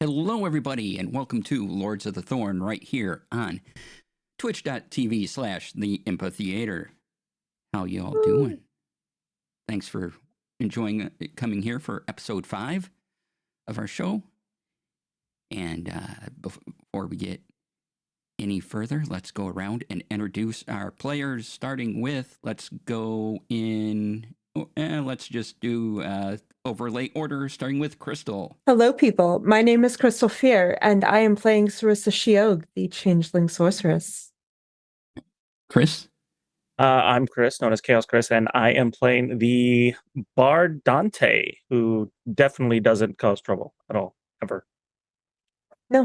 Hello, everybody, and welcome to Lords of the Thorn right here on twitch.tv/The Empatheater. How y'all doing? Thanks for enjoying coming here for episode 5 of our show. And before we get any further, let's go around and introduce our players, starting with, let's just do overlay order, starting with Crystal. Hello, people. My name is Crystal Fear, and I am playing Sarissa Shiog, the Changeling Sorceress. Chris? I'm Chris, known as Chaos Chris, and I am playing the Bard Dante, who definitely doesn't cause trouble at all, ever. No,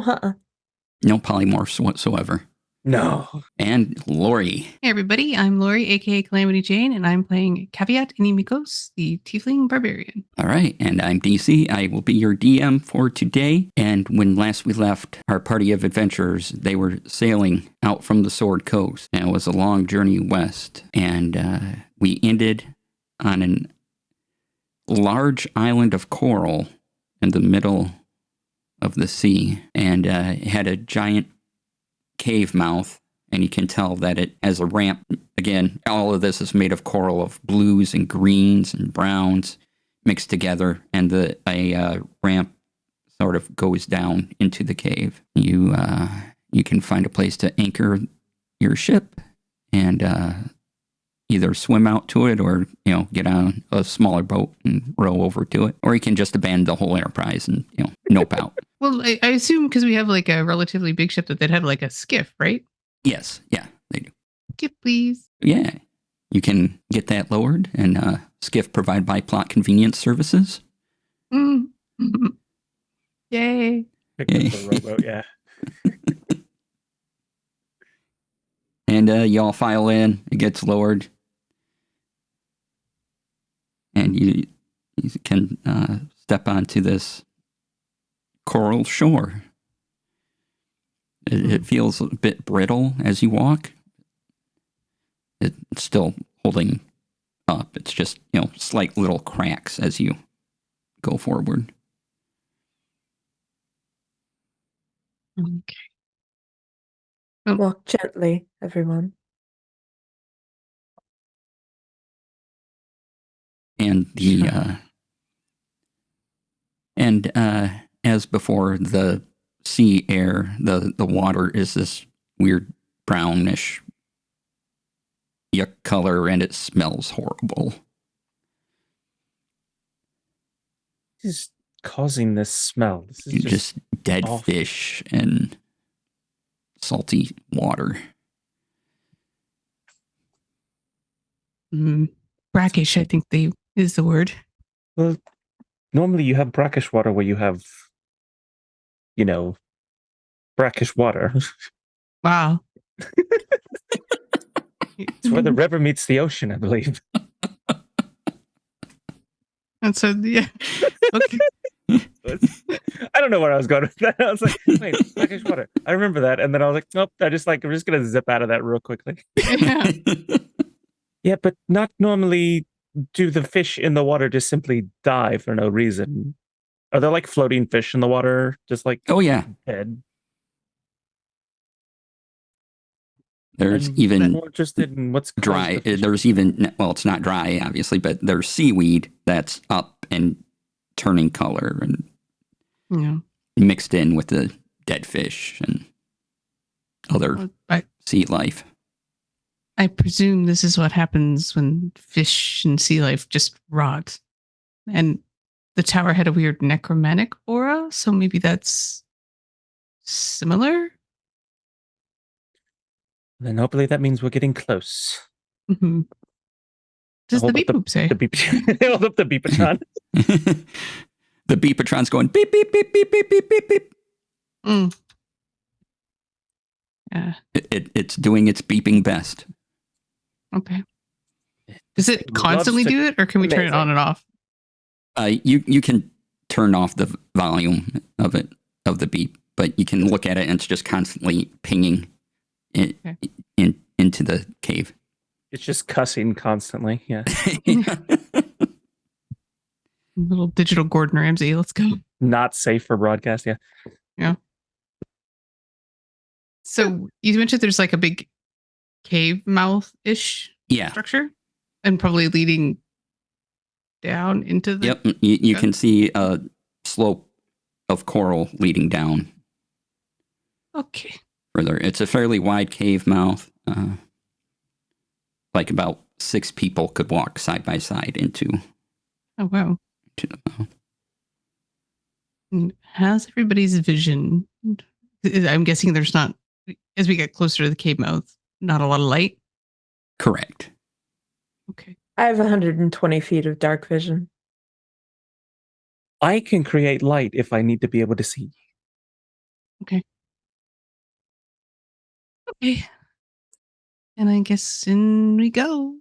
No polymorphs whatsoever. No. And Lori. Hey everybody, I'm Lori, aka Calamity Jane, and I'm playing Caveat Inimicos, the Tiefling Barbarian. All right, and I'm DC. I will be your DM for today. And when last we left our party of adventurers, they were sailing out from the Sword Coast. And it was a long journey west. And we ended on a large island of coral in the middle of the sea. And it had a giant cave mouth, and you can tell that it has a ramp. Again, all of this is made of coral of blues and greens and browns mixed together, and a ramp sort of goes down into the cave. You can find a place to anchor your ship and either swim out to it or get on a smaller boat and row over to it, or you can just abandon the whole enterprise and nope out. Well, I assume because we have like a relatively big ship that they'd have like a skiff, right? Yes, yeah, they do. Skiff, please. Yeah, you can get that lowered, and skiff provided by Plot Convenience Services. Mm. Yay. Pick up the rowboat, yeah. And y'all file in, it gets lowered. And you can step onto this coral shore. It feels a bit brittle as you walk. It's still holding up. It's just, slight little cracks as you go forward. Okay. Walk gently, everyone. And as before, the sea air, the water is this weird brownish yuck color, and it smells horrible. What is causing this smell? This is just dead awful. fish and salty water. Brackish, I think is the word. Well, normally you have brackish water where you have, brackish water. Wow. It's where the river meets the ocean, I believe. And so, yeah. Okay. I don't know where I was going with that. I was like, wait, brackish water. I remember that. And then I was like, nope, I'm just going to zip out of that real quickly. Yeah. Yeah, but not normally do the fish in the water just simply die for no reason. Are there like floating fish in the water? Just like, oh yeah, dead? There's I'm even more interested in what's dry. There's even, well, it's not dry, obviously, but there's seaweed that's up and turning color and mixed in with the dead fish and other sea life. I presume this is what happens when fish and sea life just rot. And the tower had a weird necromantic aura, so maybe that's similar? Then hopefully that means we're getting close. Mm-hmm. Does the beep boop say? The beep. Hold up the beepatron. The beepatron's going beep, beep, beep, beep, beep, beep, beep, beep. Mm. Yeah. It's doing its beeping best. Okay. Does it constantly do it, or can we turn it on and off? You can turn off the volume of the beep, but you can look at it and it's just constantly pinging into the cave. It's just cussing constantly. Yeah. Little digital Gordon Ramsay. Let's go. not safe for broadcast. Yeah. So you mentioned there's like a big cave mouth-ish Yeah. structure and probably leading down into the... Yep. You can see a slope of coral leading down Okay. further. It's a fairly wide cave mouth. Like about 6 people could walk side by side into Oh, wow. the mouth. And how's everybody's vision? I'm guessing there's not, as we get closer to the cave mouth, not a lot of light. Correct. Okay. I have 120 feet of dark vision. I can create light if I need to be able to see. Okay. And I guess in we go.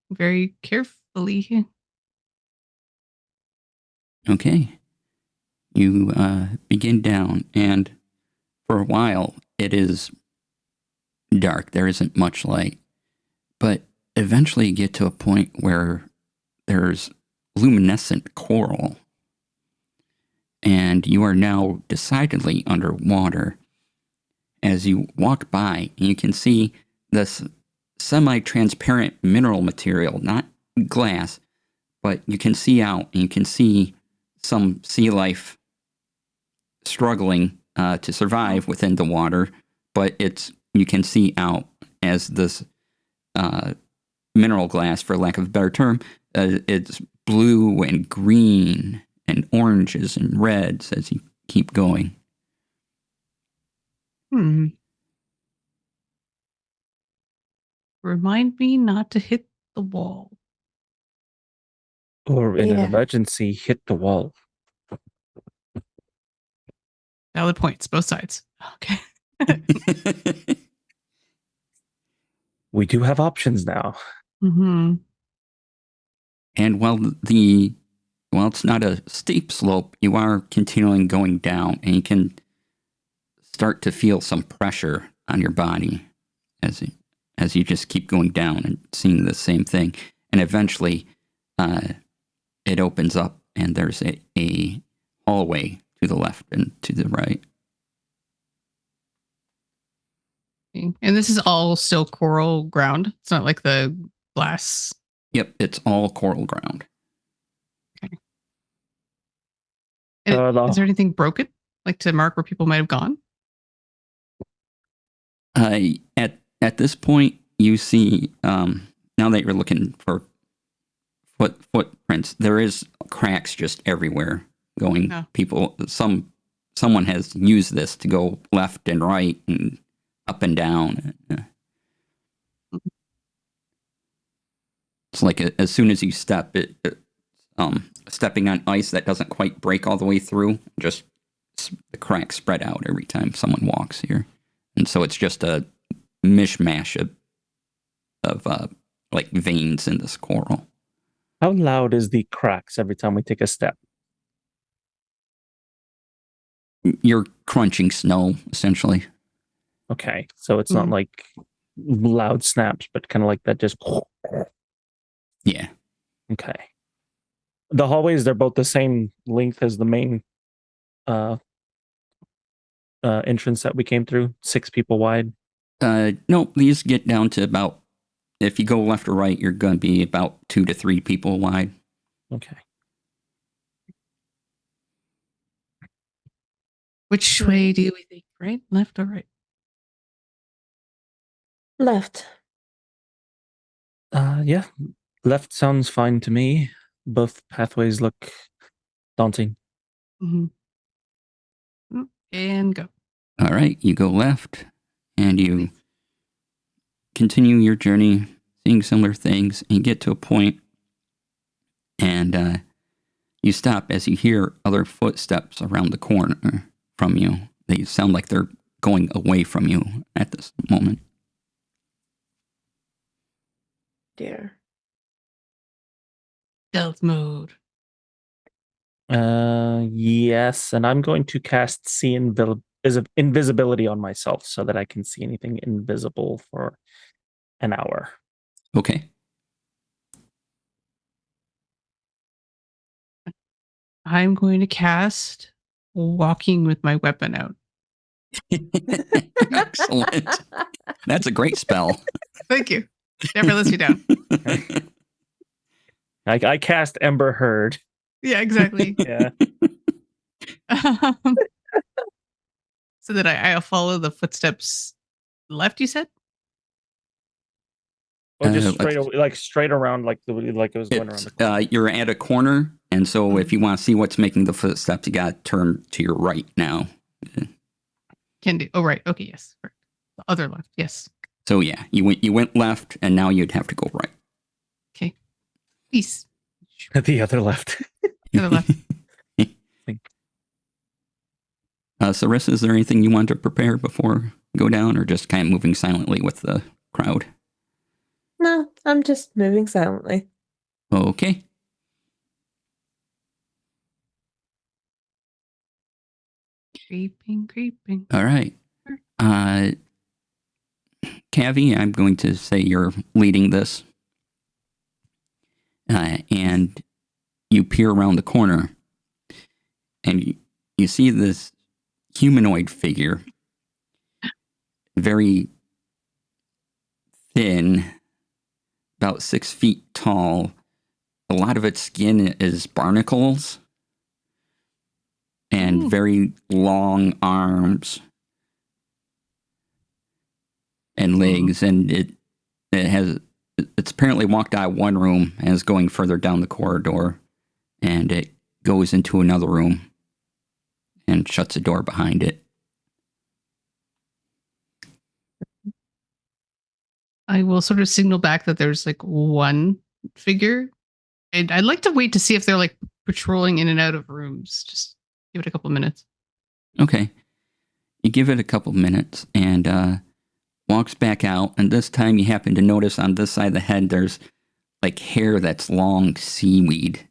Very carefully. Okay. You begin down, and for a while it is dark. There isn't much light. But eventually you get to a point where there's luminescent coral. And you are now decidedly underwater. As you walk by, you can see this semi-transparent mineral material, not glass, but you can see out, and you can see some sea life struggling to survive within the water, but you can see out as this mineral glass, for lack of a better term. It's blue and green and oranges and reds as you keep going. Remind me not to hit the wall. Or in an Yeah. emergency, hit the wall. Valid points, both sides. Okay. We do have options now. Mm-hmm. And while it's not a steep slope, you are continuing going down, and you can start to feel some pressure on your body as you just keep going down and seeing the same thing. And eventually, it opens up, and there's a hallway to the left and to the right. And this is all still coral ground. It's not like the glass. Yep, it's all coral ground. Okay. And The- is there anything broken, like to mark where people might have gone? At this point, you see, now that you're looking for footprints, there is cracks just everywhere going. No. People, someone has used this to go left and right and up and down. It's like as soon as you step, stepping on ice that doesn't quite break all the way through, just the cracks spread out every time someone walks here. And so it's just a mishmash of like veins in this coral. How loud is the cracks every time we take a step? You're crunching snow, essentially. Okay, so it's not like loud snaps, but kind of like that just... Yeah. Okay. The hallways, they're both the same length as the main entrance that we came through, 6 people wide. No, these get down to about, if you go left or right, you're going to be about 2 to 3 people wide. Okay. Which way do we think? Right, left, or right? Left. Yeah. Left sounds fine to me. Both pathways look daunting. Mm-hmm. And go. All right, you go left, and you continue your journey, seeing similar things, and you get to a point, and you stop as you hear other footsteps around the corner from you. They sound like they're going away from you at this moment. Dear. Stealth mode. Yes, and I'm going to cast see invisibility on myself so that I can see anything invisible for an hour. Okay. I'm going to cast Walking with my weapon out. Excellent. That's a great spell. Thank you. Never lets me down. I cast Ember Herd. Yeah, exactly. Yeah. So that I'll follow the footsteps left, you said? Or just Like- straight around, like it was going around the corner. You're at a corner, and so Mhm. if you want to see what's making the footsteps, you got to turn to your right now. Can do. Oh, right. Okay, yes. Correct. The other left. Yes. So yeah, you went left, and now you'd have to go right. Okay. Peace. The other left. The other left. Sarissa, is there anything you want to prepare before you go down, or just kind of moving silently with the crowd? No, I'm just moving silently. Okay. Creeping. All right. Cavi, I'm going to say you're leading this. And you peer around the corner, and you see this humanoid figure, very thin, about 6 feet tall. A lot of its skin is barnacles, and Ooh. very long arms and legs, and it's apparently walked out of one room and is going further down the corridor, and it goes into another room and shuts the door behind it. I will sort of signal back that there's like one figure. And I'd like to wait to see if they're like patrolling in and out of rooms. Just give it a couple minutes. Okay. You give it a couple minutes and walks back out, and this time you happen to notice on this side of the head there's like hair that's long seaweed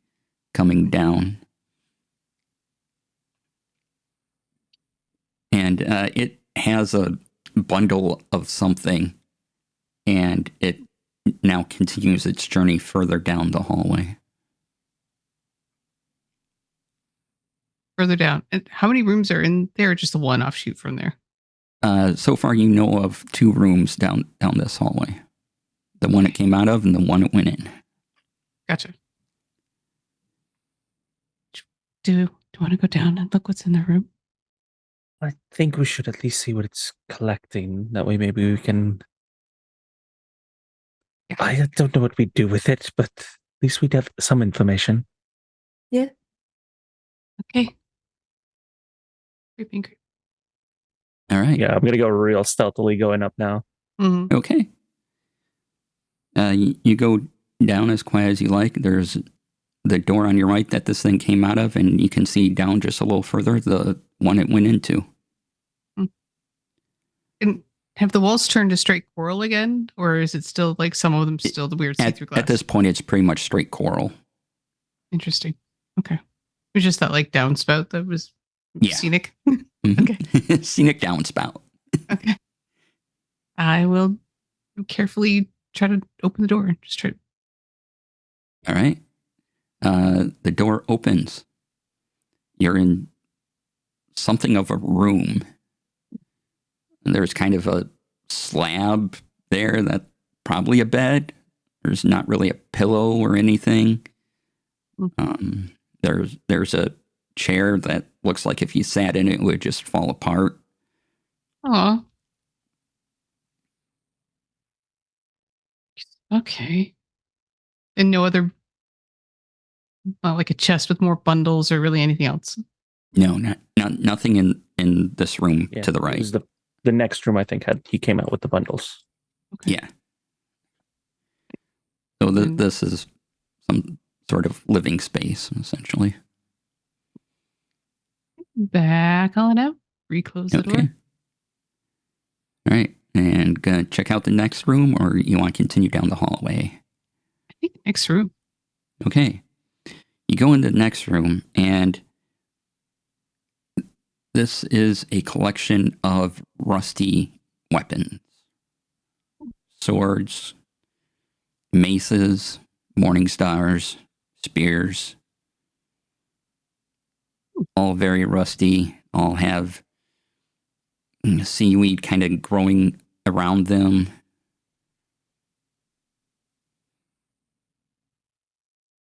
coming down. And it has a bundle of something, and it now continues its journey further down the hallway. Further down. And how many rooms are in there? Or just the one offshoot from there? So far, you know of 2 rooms down this hallway. The one it came out of and the one it went in. Gotcha. Do you want to go down and look what's in the room? I think we should at least see what it's collecting. That way, maybe we can. I don't know what we do with it, but at least we'd have some information. Okay. Creeping. All right. Yeah, I'm gonna go real stealthily going up now. Mm-hmm. Okay. You go down as quiet as you like. There's the door on your right that this thing came out of, and you can see down just a little further the one it went into. And have the walls turned to straight coral again? Or is it still like some of them still the weird see-through glass? At this point, it's pretty much straight coral. Interesting. Okay. It was just that like downspout that was scenic. Mhm. Okay. Scenic downspout. Okay. I will carefully try to open the door. Just try. All right. The door opens. You're in something of a room. And there's kind of a slab there that's probably a bed. There's not really a pillow or anything. There's a chair that looks like if you sat in it, it would just fall apart. Aw. Okay. And no other, like a chest with more bundles or really anything else. No, nothing in this room Yeah, to the it right. was the next room, I think, he came out with the bundles. Okay. Yeah. So this is some sort of living space, essentially. Back on out. Reclose the door. Okay. All right. And gonna check out the next room, or you want to continue down the hallway? I think next room. Okay. You go into the next room, and this is a collection of rusty weapons. Swords, maces, morning stars, spears. all very rusty, all have seaweed kind of growing around them.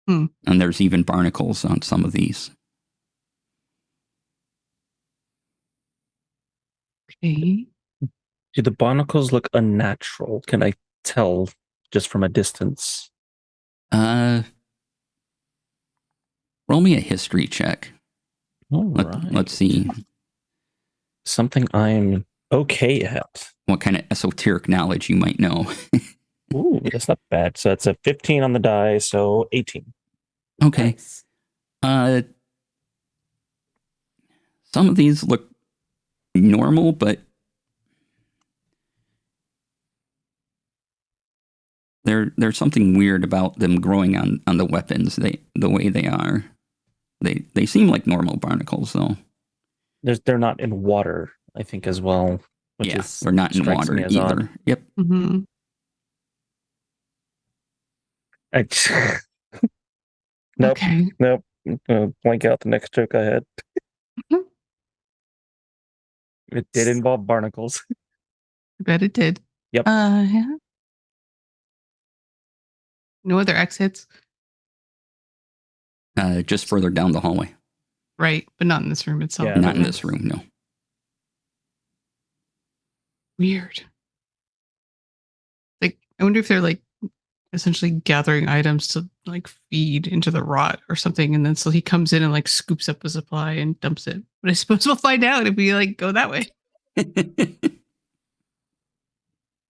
Hmm. And there's even barnacles on some of these. Okay. Do the barnacles look unnatural? Can I tell just from a distance? Roll me a history check. All right. Let's see Something I'm okay at. what kind of esoteric knowledge you might know. Ooh, that's not bad. So that's a 15 on the die, so 18. Okay. Nice. Some of these look normal, but there's something weird about them growing on the weapons. The way they are. They seem like normal barnacles, though. They're not in water, I think, as well. Which Yeah, is, they're not in strikes water me as either. odd. Yep. Mm-hmm. Nope. Okay. Nope. Blank out the next joke I had. Mhm. It did involve barnacles. I bet it did. Yep. Yeah. No other exits. Just further down the hallway. Right, but not in this room itself. Yeah, Not in no. this room, no. Weird. Like, I wonder if they're like essentially gathering items to like feed into the rot or something, and then so he comes in and like scoops up a supply and dumps it. But I suppose we'll find out if we like go that way.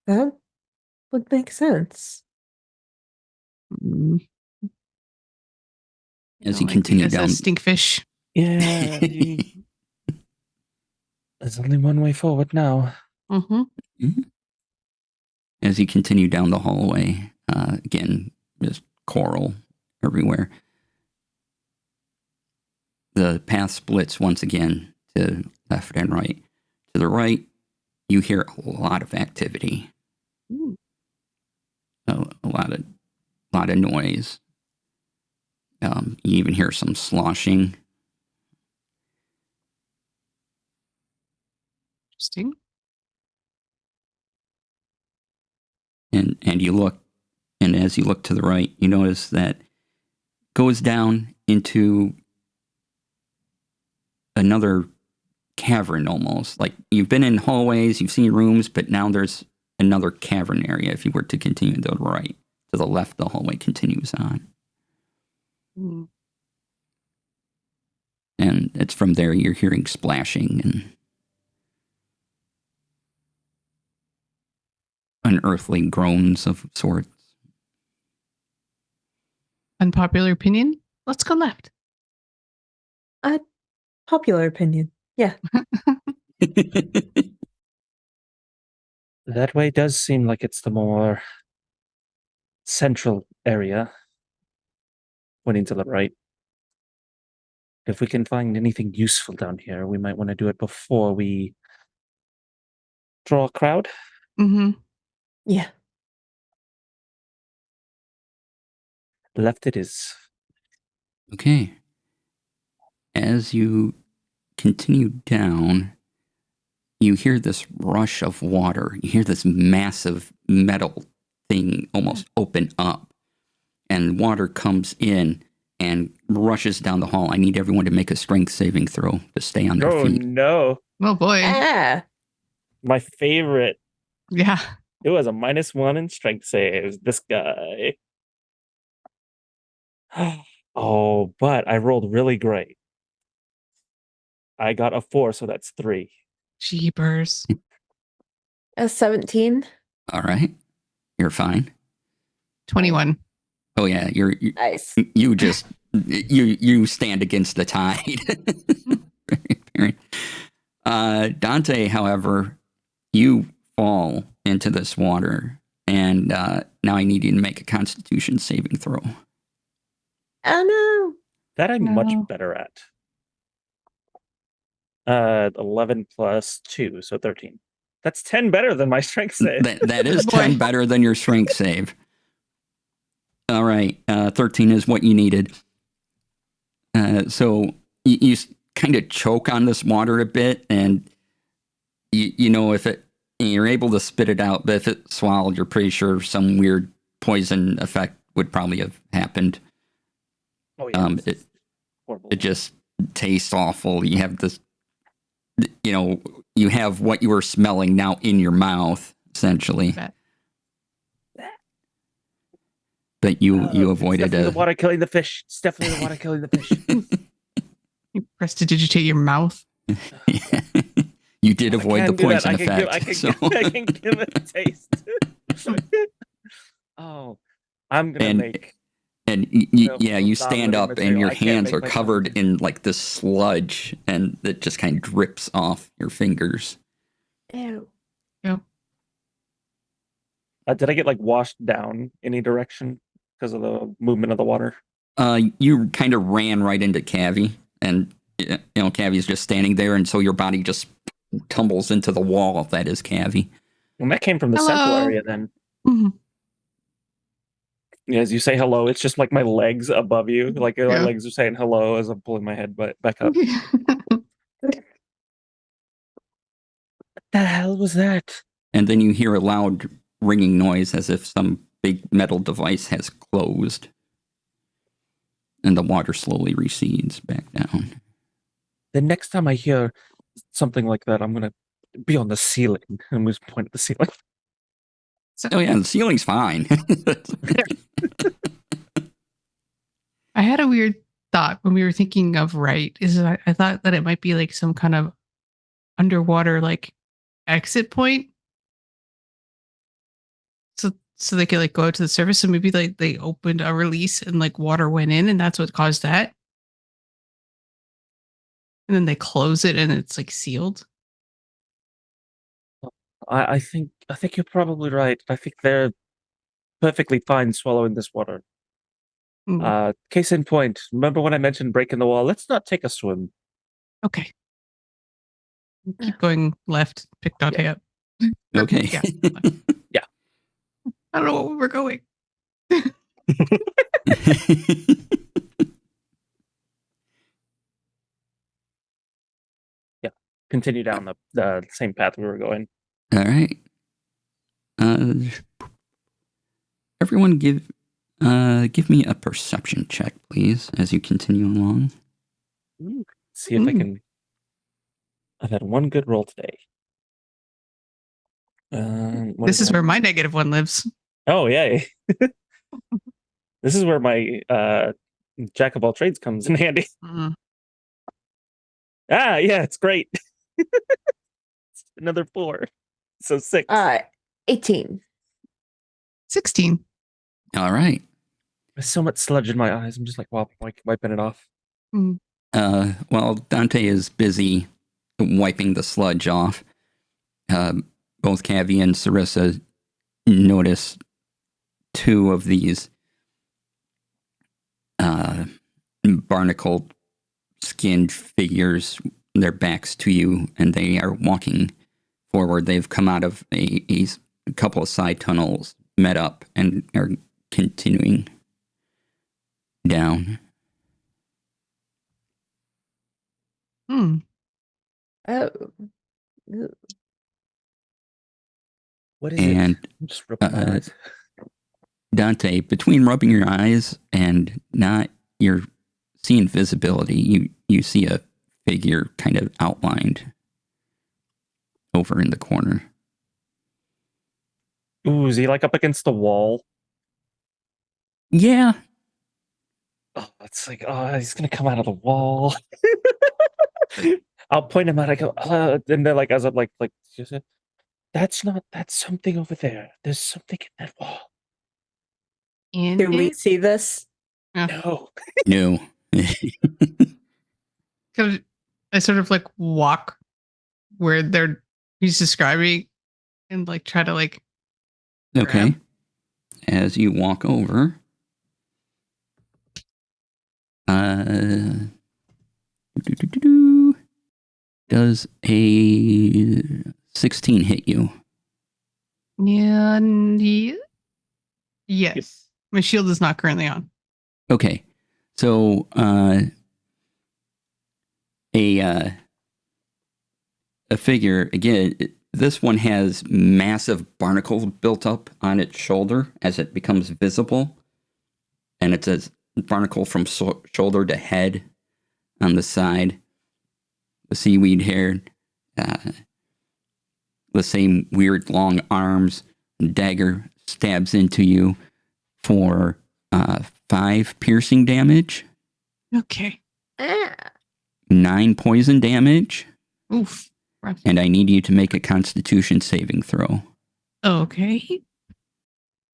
That would make sense. Mm. As Don't you continue as a down, stinkfish. Yeah. There's only one way forward now. Mm-hmm. as you continue down the hallway, again, there's coral everywhere. The path splits once again to left and right. To the right, you hear a lot of activity, Ooh. a lot of noise. You even hear some sloshing. Interesting. And you look, and as you look to the right, you notice that goes down into another cavern almost. Like you've been in hallways, you've seen rooms, but now there's another cavern area if you were to continue to the right. To the left, the hallway continues on. Mm. And it's from there you're hearing splashing and unearthly groans of sorts. Unpopular opinion. Let's go left. Popular opinion. Yeah. That way does seem like it's the more central area. Pointing to the right. If we can find anything useful down here, we might want to do it before we draw a crowd. Mm-hmm. Yeah. Left it is. Okay. As you continue down, you hear this rush of water. You hear this massive metal thing almost open up, and water comes in and rushes down the hall. I need everyone to make a strength saving throw to stay on their feet. No. Oh boy. Ah. My favorite. Yeah. It was a -1 in strength saves. This guy. Oh, but I rolled really great. I got a 4, so that's 3. Jeepers. A 17. All right. You're fine. 21. Oh yeah, Nice. you just you stand against the tide. Very apparent. Dante, however, you fall into this water, and now I need you to make a Constitution saving throw. Oh no. That I'm much No. better at. 11 plus 2, so 13. That's 10 better than my strength save. That is Boy. 10 better than your strength save. All right, 13 is what you needed. So you kind of choke on this water a bit, and you know if you're able to spit it out, but if it swallowed, you're pretty sure some weird poison effect would probably have happened. Oh yeah. It Horrible. just tastes awful. You have this, you have what you were smelling now in your mouth, essentially. But you avoided it's definitely the water killing the fish. It's definitely the water killing the fish. You prestidigitate your mouth. You did avoid the poison effect. I can give it a taste. Oh, I'm gonna make. And you stand up and your hands are covered in like this sludge, and it just kind of drips off your fingers. Ew. Yep. Did I get like washed down any direction because of the movement of the water? You kind of ran right into Cavi, and Cavi's just standing there, and so your body just tumbles into the wall that is Cavi. And that came from the central area then. Mm-hmm. Yeah, as you say hello, it's just like my legs above you. Like my legs are saying hello as I'm pulling my head back up. What the hell was that? And then you hear a loud ringing noise as if some big metal device has closed. And the water slowly recedes back down. The next time I hear something like that, I'm going to be on the ceiling. And just point at the ceiling. Oh yeah, the ceiling's fine. I had a weird thought when we were thinking of right. I thought that it might be like some kind of underwater like exit point. So they could like go out to the surface. So maybe like they opened a release and like water went in, and that's what caused that. And then they close it and it's like sealed. I think you're probably right. I think they're perfectly fine swallowing this water. Case in point, remember when I mentioned breaking the wall? Let's not take a swim. Okay. Keep going left. Pick Dante up. Okay. Yeah. Yeah. I don't know where we're going. Yeah. Continue down the same path we were going. All right. Everyone give me a perception check, please, as you continue along. See if I can. I've had one good roll today. This is where my -1 lives. Oh, yay. This is where my jack of all trades comes in handy. Ah, yeah, it's great. It's another 4. So 6. 18. 16. All right. There's so much sludge in my eyes. I'm just like, wiping it off. While Dante is busy wiping the sludge off, both Cavi and Sarissa notice 2 of these barnacle skinned figures, their backs to you, and they are walking forward. They've come out of a couple of side tunnels, met up, and are continuing down. Oh. What is and, it? I'm just rubbing my eyes. Dante, between rubbing your eyes and not, you're seeing visibility. You see a figure kind of outlined over in the corner. Ooh, is he like up against the wall? Yeah. Oh, it's like, he's gonna come out of the wall. I'll point him out. I go, and then like as I'm like, that's something over there. There's something in that wall. Do we see this? No. No. I sort of like walk where he's describing and like try to like. Okay. Grab. As you walk over, does a 16 hit you? Yeah. Yes. My shield is not currently on. Okay. So, a figure. Again, this one has massive barnacles built up on its shoulder as it becomes visible. And it's a barnacle from shoulder to head on the side. The seaweed hair. The same weird long arms. Dagger stabs into you for 5 piercing damage. Okay. 9 poison damage. Oof. Rough. And I need you to make a Constitution saving throw. Okay.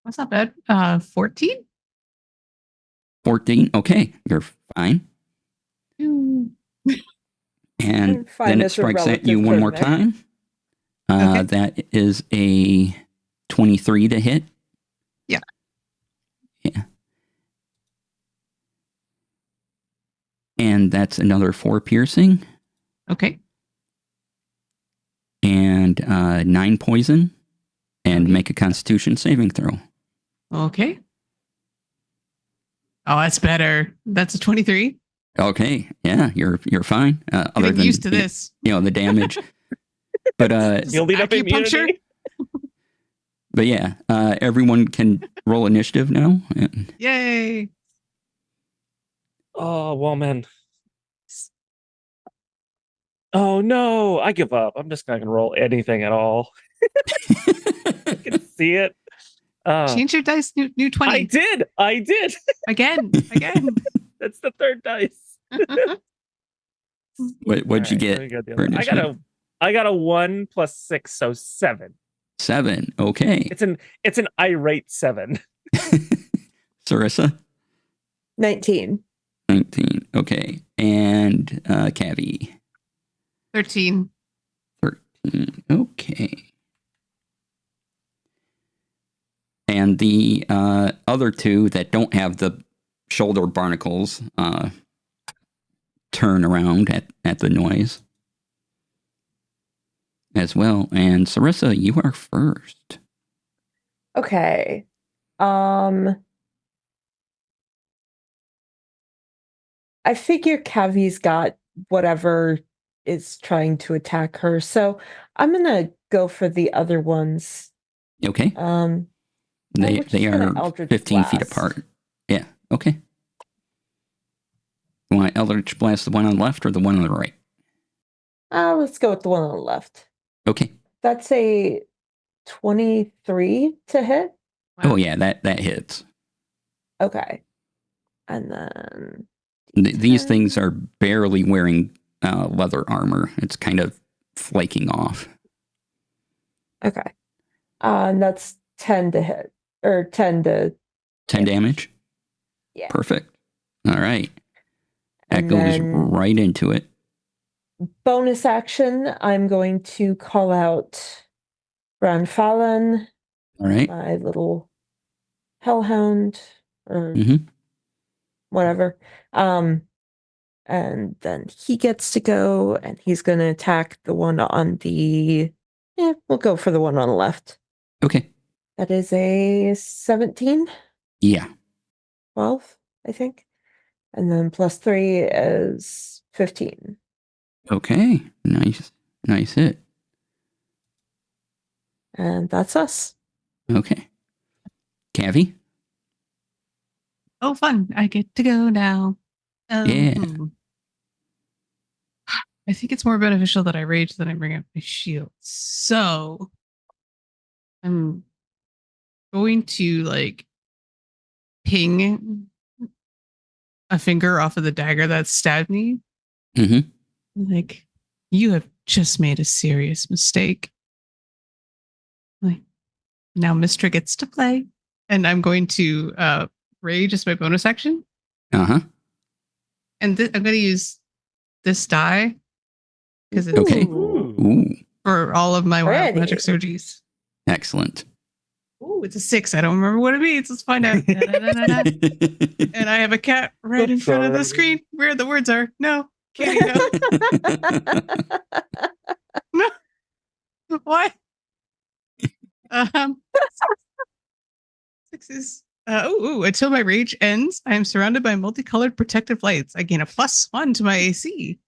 That's not bad. 14? 14. Okay, you're fine. Ooh. And Fine then it is a strikes at you relative one more term time. Okay. That is a 23 to hit. Yeah. Yeah. And that's another 4 piercing. Okay. And 9 poison. And make a Constitution saving throw. Okay. Oh, that's better. That's a 23. Okay. Yeah, you're fine. Other Getting than used to this. the damage. But Building up Acupuncture? immunity. but yeah, everyone can roll initiative now. Yay. Oh, well, man. Oh, no. I give up. I'm just not going to roll anything at all. I can see it. Change your dice, new 20. I did. Again. That's the third dice. What'd you All get? right, let me go the for other- initiative? I got a 1 plus 6, so 7. 7. Okay. It's an irate 7. Sarissa? 19. 19. Okay. And Cavi? 13. 13. Okay. And the other 2 that don't have the shoulder barnacles turn around at the noise as well. And Sarissa, you are first. Okay. I figure Cavi's got whatever is trying to attack her, so I'm gonna go for the other ones. Okay. We're They just gonna are Eldritch 15 feet Blast. apart. Yeah. Okay. You want Eldritch Blast the one on the left or the one on the right? Let's go with the one on the left. Okay. That's a 23 to hit. Oh yeah, that hits. Okay. And then These D10. things are barely wearing leather armor. It's kind of flaking off. Okay. And that's 10 to hit. Or 10 to 10 damage? Yeah. Perfect. All right. That And goes then right into it. bonus action, I'm going to call out Ranfallen, All right. my little hellhound, or Mm-hmm. whatever. And then he gets to go, and he's going to attack the one on the. Yeah, we'll go for the one on the left. Okay. That is a 17, Yeah. 12, I think. And then plus 3 is 15. Okay. Nice hit. And that's us. Okay. Cavi? Oh, fun. I get to go now. Yeah. I think it's more beneficial that I rage than I bring up my shield. So I'm going to ping a finger off of the dagger that stabbed me. Mm-hmm. Like, you have just made a serious mistake. Like, now Mistra gets to play. And I'm going to rage as my bonus action. Uh-huh. And I'm going to use this die because it's Okay. Ooh. Ooh. for all of my wild Ready. magic surgeries. Excellent. Ooh, it's a 6. I don't remember what it means. Let's find out. Da-da-da-da-da. And I have a cat right in front of the screen where the words are. No, kitty, no. No. Why? 6 is. Until my rage ends, I am surrounded by multicolored protective lights. I gain a +1 to my AC.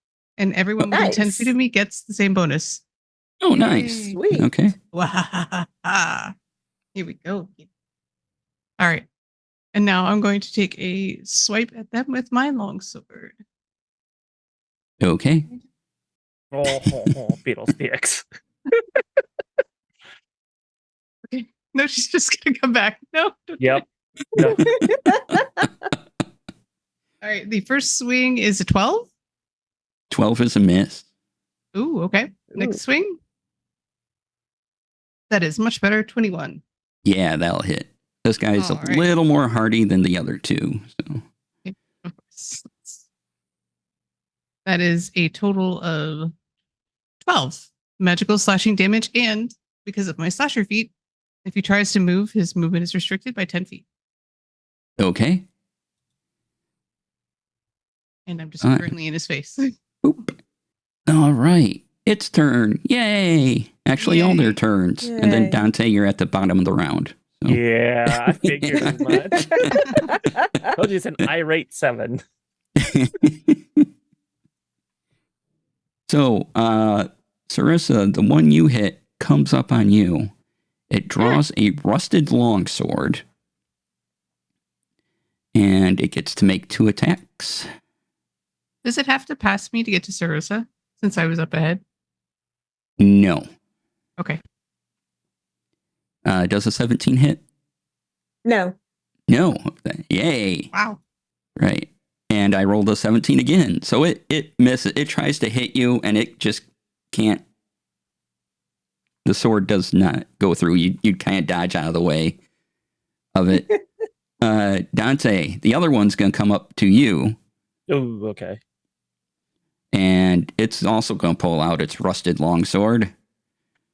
And everyone within 10 feet of me gets the same bonus. Oh, nice. Yay. Sweet. Okay. Here we go. All right. And now I'm going to take a swipe at them with my longsword. Okay. Oh, Beatles DX. Okay. No, she's just going to come back. No. don't do Yep. it. All right. The first swing is a 12. 12 is a miss. Ooh, okay. Next Ooh. swing. That is much better. 21. Yeah, that'll hit. This guy's All a right. little more hardy than the other two. So Of course. That is a total of 12 magical slashing damage. And because of my slasher feat, if he tries to move, his movement is restricted by 10 feet. okay. And I'm just All right. currently in his face. Boop. All right. It's turn. Yay. Actually, all their Yay. turns. And then Yay. Dante, you're at the bottom of the round. So. Yeah, I figured as much. Told you it's an irate 7. So, Sarissa, the one you hit comes up on you. It draws a rusted longsword. And it gets to make 2 attacks. Does it have to pass me to get to Sarissa since I was up ahead? No. Okay. Does a 17 hit? No. No. Yay. Wow. Right. And I rolled a 17 again. So it misses. It tries to hit you and it just can't. The sword does not go through. You kind of dodge out of the way of it. Dante, the other one's going to come up to you. Oh, okay. And it's also going to pull out its rusted longsword.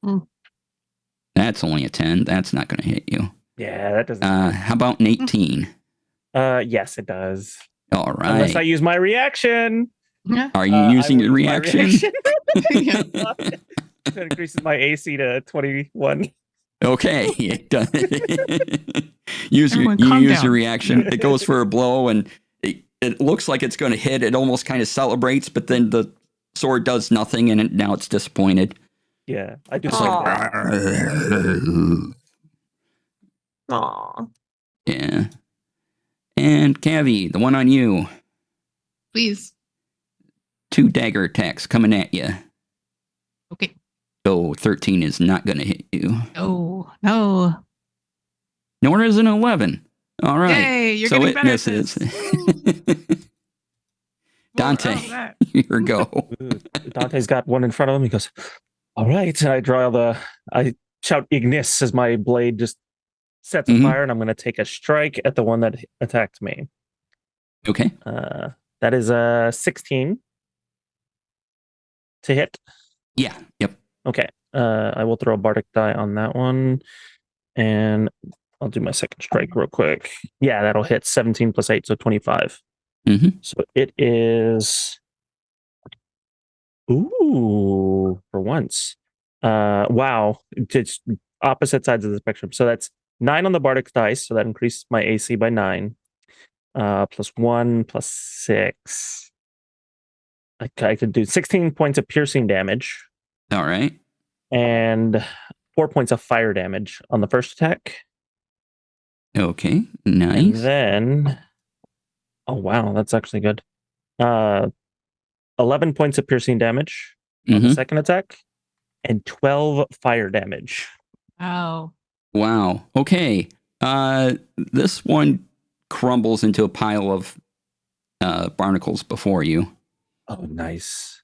Hmm. That's only a 10. That's not going to hit you. Yeah, that doesn't. How about an 18? Yes, it does. All right. Unless I use my reaction. Yeah. Are you I using will your use my reaction? Yeah. That increases my AC to 21. Okay. It does. use Everyone, you calm use down. your reaction. It goes for a blow and it looks like it's going to hit. It almost kind of celebrates, but then the sword does nothing and now it's disappointed. Yeah, I do It's like like, that. Aw. yeah. And Cavi, the one on you. Please. 2 dagger attacks coming at you. Okay. Oh, 13 is not going to hit you. Oh, no. Nor is an 11. All right. Yay, you're So getting it better misses. at this. Dante. More of that. Here go. Ooh, Dante's got one in front of him. He goes, all right. And I shout Ignis as my blade just sets Mhm. afire, and I'm going to take a strike at the one that attacked me. Okay. That is a 16 to hit. Yeah. Yep. Okay. I will throw a bardic die on that one, and I'll do my second strike real quick. Yeah, that'll hit 17 plus 8, so 25. Mm-hmm. So it is. Ooh, for once. Wow. It's opposite sides of the spectrum. So that's 9 on the bardic dice, so that increased my AC by 9. Plus 1 plus 6. I could do 16 points of piercing damage All right. and 4 points of fire damage on the first attack. Okay. And Nice. then, oh wow, that's actually good. 11 points of piercing damage on the Mhm. second attack, and 12 fire damage. Wow. Wow. Okay. This one crumbles into a pile of barnacles before you. Oh, nice.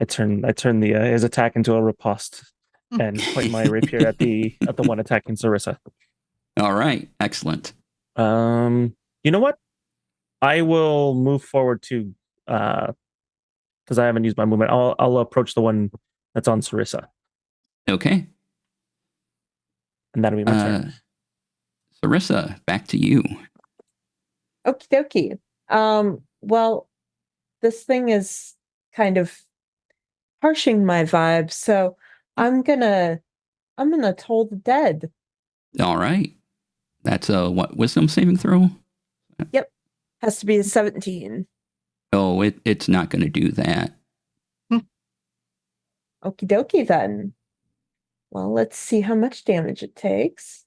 I turn the his attack into a riposte and point my rapier at the one attacking Sarissa. All right. Excellent. You know what? I will move forward to because I haven't used my movement. I'll approach the one that's on Sarissa, Okay. and that'll be my turn. Sarissa, back to you. Okie dokie. Well, this thing is kind of harshing my vibe, so I'm gonna toll the dead. All right. That's a what wisdom saving throw? Has to be a 17. Oh, it's not going to do that. Okie dokie then. Well, let's see how much damage it takes.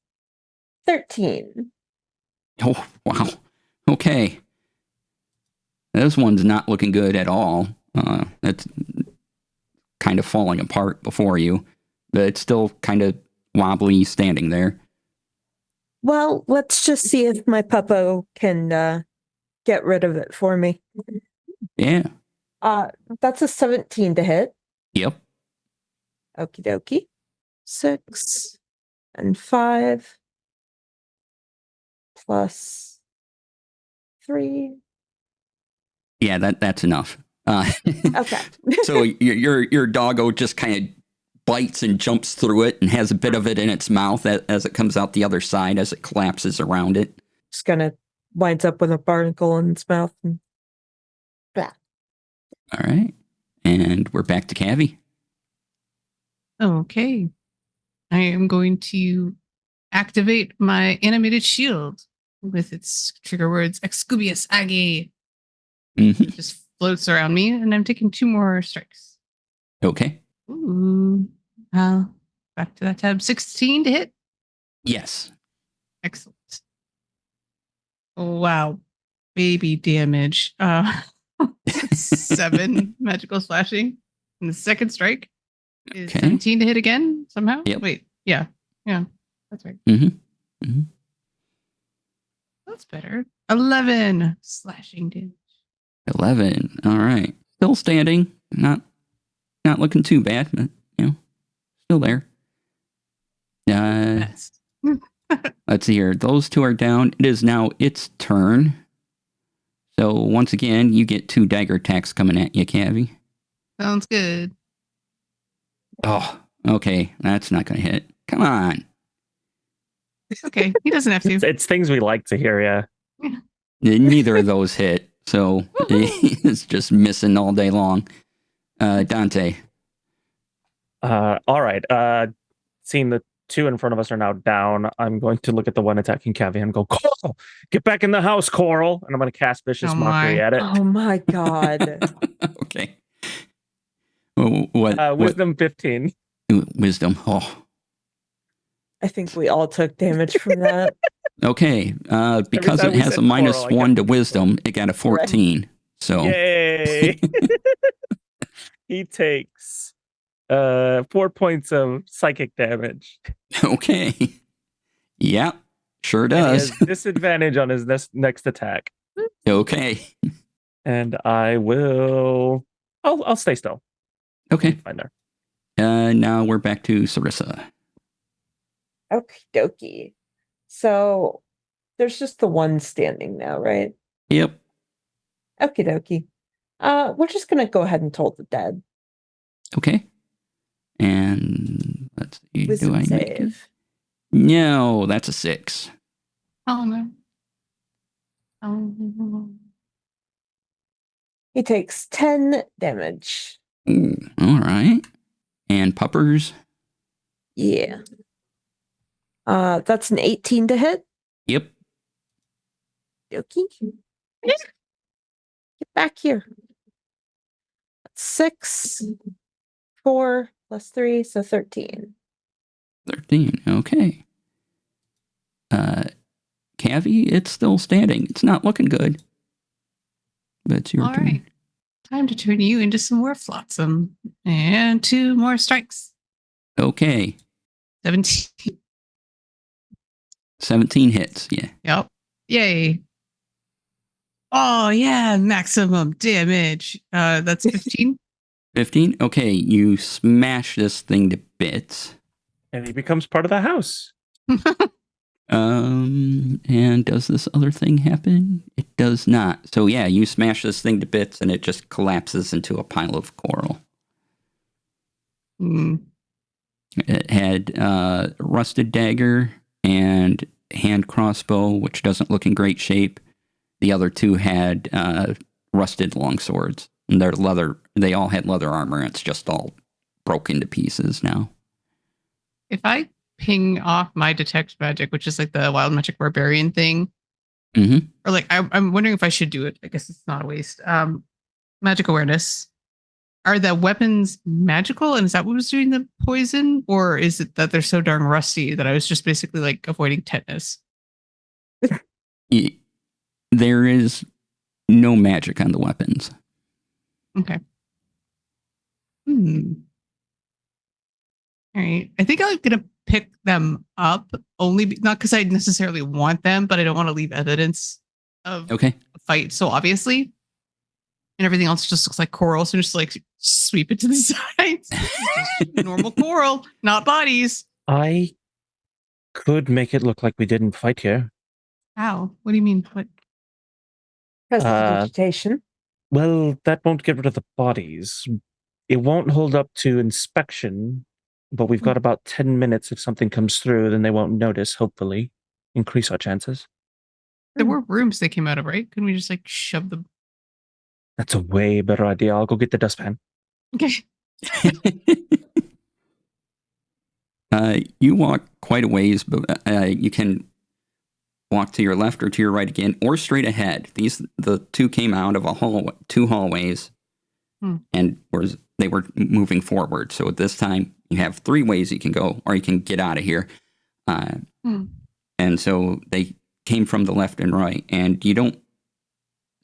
13. Oh, wow. Okay. This one's not looking good at all. It's kind of falling apart before you, but it's still kind of wobbly standing there. Well, let's just see if my puppo can get rid of it for me. Yeah. That's a 17 to hit. Yep. Okie dokie. 6 and 5 plus 3. Yeah, that's enough. Okay. So your doggo just kind of bites and jumps through it and has a bit of it in its mouth as it comes out the other side as it collapses around it. Just gonna winds up with a barnacle in its mouth. And... All right. And we're back to Cavi. Okay. I am going to activate my animated shield with its trigger words, Excubius Agi. Mm-hmm. It just floats around me, and I'm taking 2 more strikes. Okay. Ooh. Back to that tab. 16 to hit. Yes. Excellent. Wow. Baby damage. 7 magical slashing. And the second strike is 17 to hit again somehow. Yep. Wait. Yeah. That's right. Mm-hmm. Mm-hmm. That's better. 11 slashing damage. 11. All right. Still standing. Not looking too bad, but still there. Best. Let's see here. Those 2 are down. It is now its turn. So once again, you get 2 dagger attacks coming at you, Cavi. Sounds good. Oh, okay. That's not going to hit. Come on. Okay. He doesn't have to. It's things we like to hear, yeah. Neither of those hit. So it's just missing all day long. Dante. All right. Seeing the 2 in front of us are now down, I'm going to look at the one attacking Cavi and go, Coral, get back in the house, Coral. And I'm going to cast Vicious Mockery at it. Oh my god. Okay. What? Wisdom 15. Wisdom. Oh. I think we all took damage from that. Okay. Because it has a -1 to wisdom, it got a 14. Right. So. Yay! He takes 4 points of psychic damage. Okay. Yeah, sure does. And he has disadvantage on his next attack. Okay. And I will. I'll stay still. Okay. Fine there. Now we're back to Sarissa. Okie dokie. So there's just the one standing now, right? Yep. Okie dokie. We're just gonna go ahead and toll the dead. Okay. And let's see. Wisdom do I save. make it? No, that's a 6. Oh no. Oh. He takes 10 damage. Ooh, all right. And puppers? Yeah. That's an 18 to hit. Yep. Dokie. Get back here. That's 6, 4 plus 3, so 13. 13. Okay. Cavi, it's still standing. It's not looking good. But it's your All turn. right. Time to turn you into some more flotsam. And 2 more strikes. Okay. 17. 17 hits. Yeah. Yep. Yay. Oh, yeah. Maximum damage. That's 15. 15. Okay. You smash this thing to bits. And he becomes part of the house. And does this other thing happen? It does not. So yeah, you smash this thing to bits and it just collapses into a pile of coral. It had rusted dagger and hand crossbow, which doesn't look in great shape. The other 2 had rusted longswords. And they're leather. They all had leather armor. And it's just all broken to pieces now. If I ping off my detect magic, which is like the wild magic barbarian thing, or like I'm wondering if I should do it. I guess it's not a waste. Magic awareness. Are the weapons magical, and is that what was doing the poison, or is it that they're so darn rusty that I was just basically like avoiding tetanus? There is no magic on the weapons. Okay. All right. I think I'm gonna pick them up not because I necessarily want them, but I don't want to leave evidence of Okay. a fight so obviously. And everything else just looks like coral, so just like sweep it to the sides. Just normal coral, not bodies. I could make it look like we didn't fight here. How? What do you mean? What? Prestidigitation. Well, that won't get rid of the bodies. It won't hold up to inspection, but we've got about 10 minutes. If something comes through, then they won't notice, hopefully. Increase our chances. There were rooms they came out of, right? Couldn't we just like shove them? That's a way better idea. I'll go get the dustpan. Okay. You walk quite a ways, but you can walk to your left or to your right again, or straight ahead. The two came out of two hallways, and they were moving forward. So at this time, you have 3 ways you can go, or you can get out of here. And so they came from the left and right, and you don't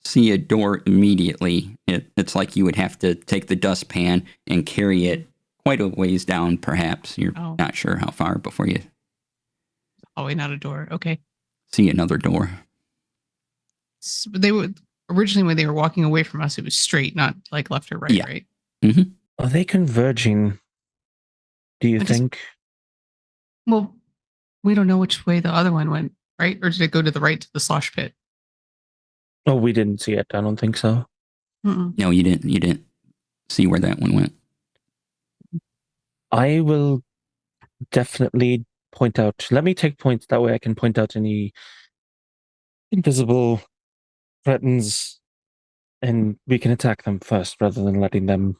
see a door immediately. It's like you would have to take the dustpan and carry it quite a ways down, perhaps. You're not sure how far before you not a door. Okay. See another door. So they were originally, when they were walking away from us, it was straight, not like left or right, right? Mm-hmm. Are they converging, do you think? Well, we don't know which way the other one went, right? Or did it go to the right to the slosh pit? Oh, we didn't see it. I don't think so. No, you didn't see where that one went. I will definitely point out. Let me take points. That way I can point out any invisible threatens, and we can attack them first rather than letting them,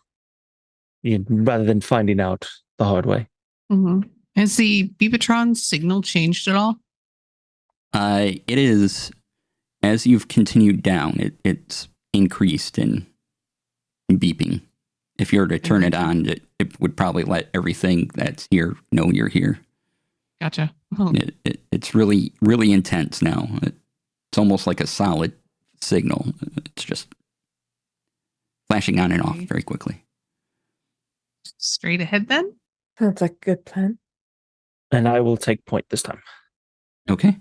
rather than finding out the hard way. Has the Beavatron signal changed at all? It is, as you've continued down, it's increased in beeping. If you were to turn it on, it would probably let everything that's here know you're here. Gotcha. It's really, really intense now. It's almost like a solid signal. It's just flashing on and off very quickly. Straight ahead then? Sounds like a good plan. And I will take point this time. Okay.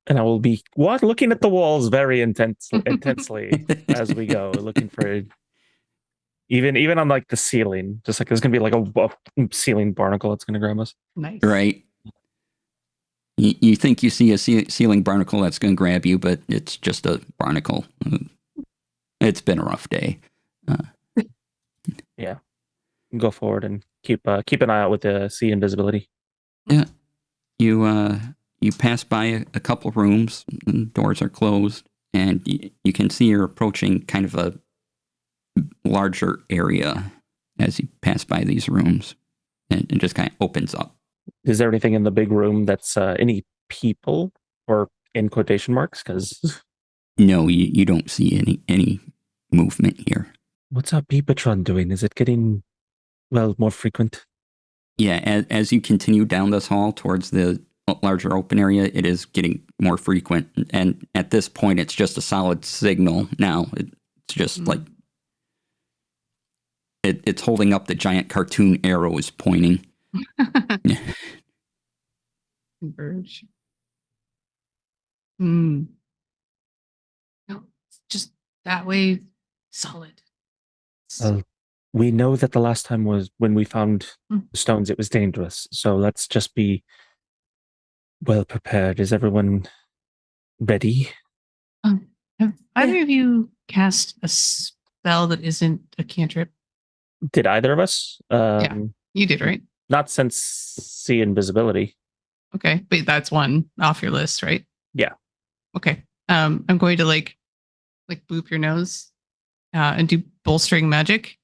And I will be looking at the walls very intensely as we go, looking for even on like the ceiling, just like there's gonna be like a ceiling barnacle that's gonna grab us. Nice. Right. You think you see a ceiling barnacle that's going to grab you, but it's just a barnacle. It's been a rough day. Yeah. Go forward and keep an eye out with the sea invisibility. Yeah. You pass by a couple rooms, and doors are closed, and you can see you're approaching kind of a larger area as you pass by these rooms, and it just kind of opens up. Is there anything in the big room that's any people or in quotation marks? Because no, you don't see any movement here. What's our Beepatron doing? Is it getting more frequent? Yeah, as you continue down this hall towards the larger open area, it is getting more frequent, and at this point, it's just a solid signal. Now it's just like it's holding up the giant cartoon arrow is pointing. Converge. No, just that way. Solid. Well, we know that the last time was when we found stones, it was dangerous. So let's just be well prepared. Is everyone ready? Have either of you cast a spell that isn't a cantrip? Did either of us? Yeah, you did, right? Not since see invisibility. Okay, but that's one off your list, right? Yeah. Okay. I'm going to like boop your nose and do bolstering magic.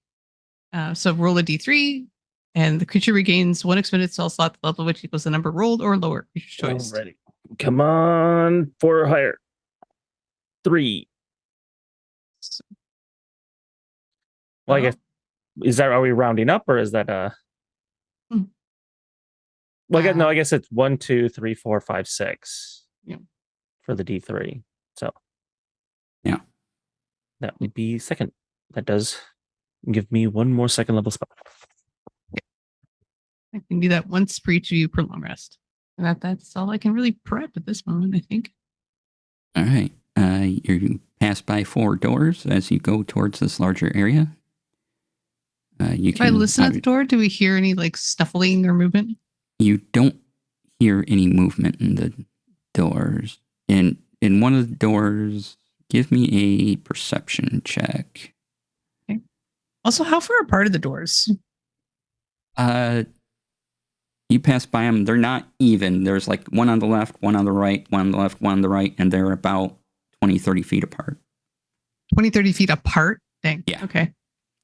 So roll a d3, and the creature regains 1 expended spell slot, the level of which equals the number rolled or lower. Creature choice. Ready. Come on, 4 or higher. 3. Well, I guess are we rounding up or is that Hmm. Well, I guess it's 1, 2, 3, 4, 5, 6. Yeah. For the D3. So Yeah. That would be second. That does give me one more second level spell. I can do that once for each of you per long rest. And that's all I can really prep at this moment, I think. All right. You pass by 4 doors as you go towards this larger area. If I listen at the door, do we hear any like snuffling or movement? You don't hear any movement in the doors. In one of the doors, give me a perception check. Okay. Also, how far apart are the doors? You pass by them. They're not even. There's like one on the left, one on the right, one on the left, one on the right, and they're about 20, 30 feet apart. 20, 30 feet apart? Dang. Yeah. Okay.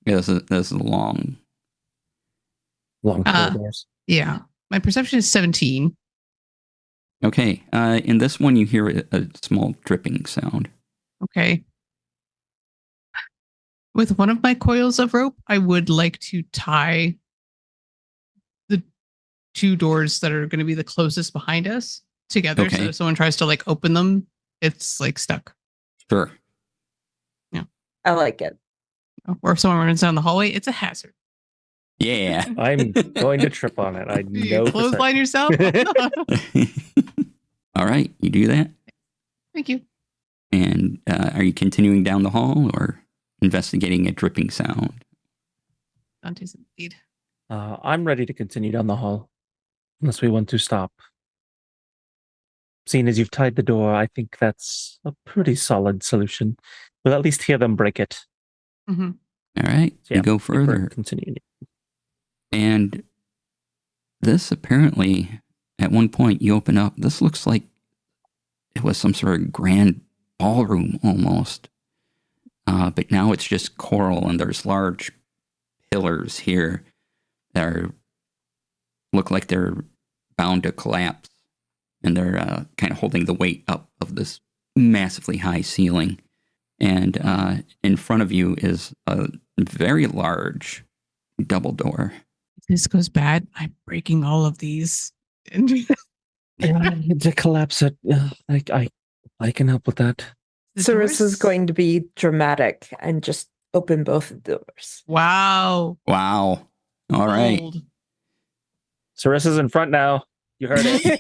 Yeah, this is long. Long corridors. Yeah. My perception is 17. Okay. In this one, you hear a small dripping sound. Okay. With one of my coils of rope, I would like to tie the 2 doors that are going to be the closest behind us together. Okay. So if someone tries to like open them, it's like stuck. Sure. I like it. Or if someone runs down the hallway, it's a hazard. Yeah. I'm going to trip on it. I know. You clothesline yourself? All right. You do that. Thank you. And are you continuing down the hall or investigating a dripping sound? Dante's in the lead. I'm ready to continue down the hall. Unless we want to stop. Seeing as you've tied the door, I think that's a pretty solid solution. We'll at least hear them break it. Mm-hmm. All right. So, you go further. Continuing. And this apparently, at one point you open up, this looks like it was some sort of grand ballroom almost. But now it's just coral and there's large pillars here that look like they're bound to collapse. And they're kind of holding the weight up of this massively high ceiling. And in front of you is a very large double door. If this goes bad, I'm breaking all of these. To collapse it. I can help with that. Sarissa's going to be dramatic and just open both doors. Wow. Wow. All right. Bold. Sarissa's in front now. You heard it.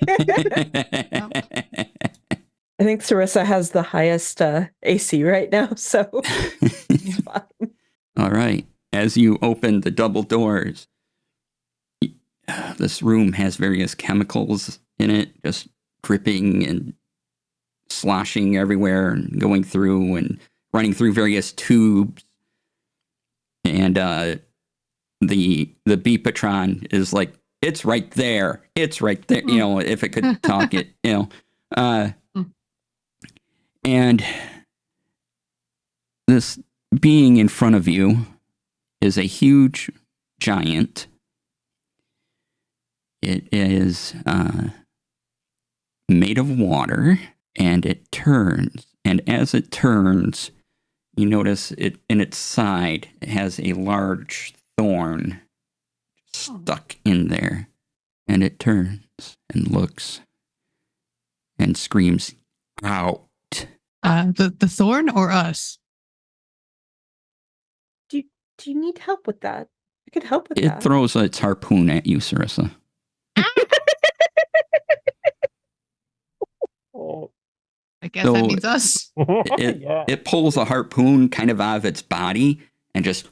I think Sarissa has the highest AC right now, so it's fine. All right. As you open the double doors, this room has various chemicals in it, just dripping and sloshing everywhere and going through and running through various tubes. And the Beepatron is like, it's right there. It's right there. You know, if it could talk it, you know. And this being in front of you is a huge giant. It is made of water, and it turns. And as it turns, you notice it in its side it has a large thorn stuck in there. And it turns and looks and screams out. The thorn or us? Do you need help with that? I could help with It that. throws its harpoon at you, Sarissa. I guess that means us. It pulls a harpoon kind of out of its body and just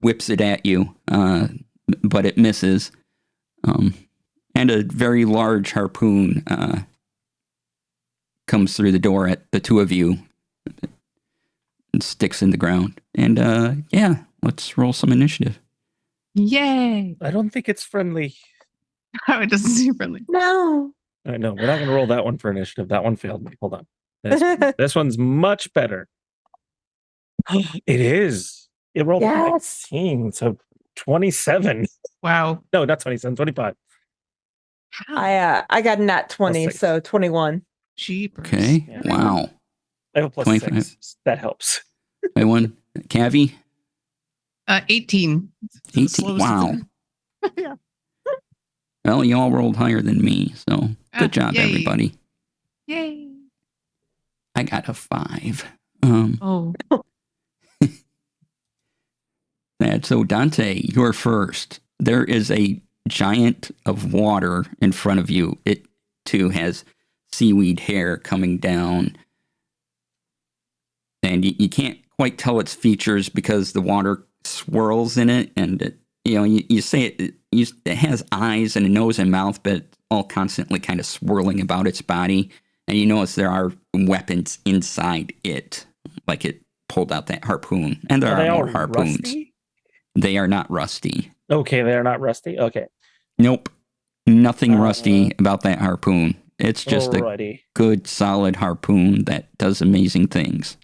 whips it at you, but it misses. And a very large harpoon comes through the door at the 2 of you and sticks in the ground. And yeah, let's roll some initiative. Yay. I don't think it's friendly. Oh, it doesn't seem friendly. No. No, we're not going to roll that one for initiative. That one failed me. Hold on. This one's much better. It is. It rolled Yes. 19, so 27. Wow. No, not 27, 25. I got a nat 20, +6. so 21. Jeepers. Okay. Yeah. Wow. I have a plus 25. 6. That helps. 21. Cavi? 18. It's the 18. slowest Wow. yeah. Well, you all rolled higher than me, so good job, yay. everybody. Yay. I got a 5. Oh. So Dante, you're first. There is a giant of water in front of you. It too has seaweed hair coming down, and you can't quite tell its features because the water swirls in it, and you say it has eyes and a nose and mouth, but it's all constantly kind of swirling about its body, and you notice there are weapons inside it, like it pulled out that harpoon, and there are more harpoons. Rusty? They are not rusty. Okay, they're not rusty. Okay. Nope. Nothing rusty about that harpoon. It's just Alrighty. a good, solid harpoon that does amazing things.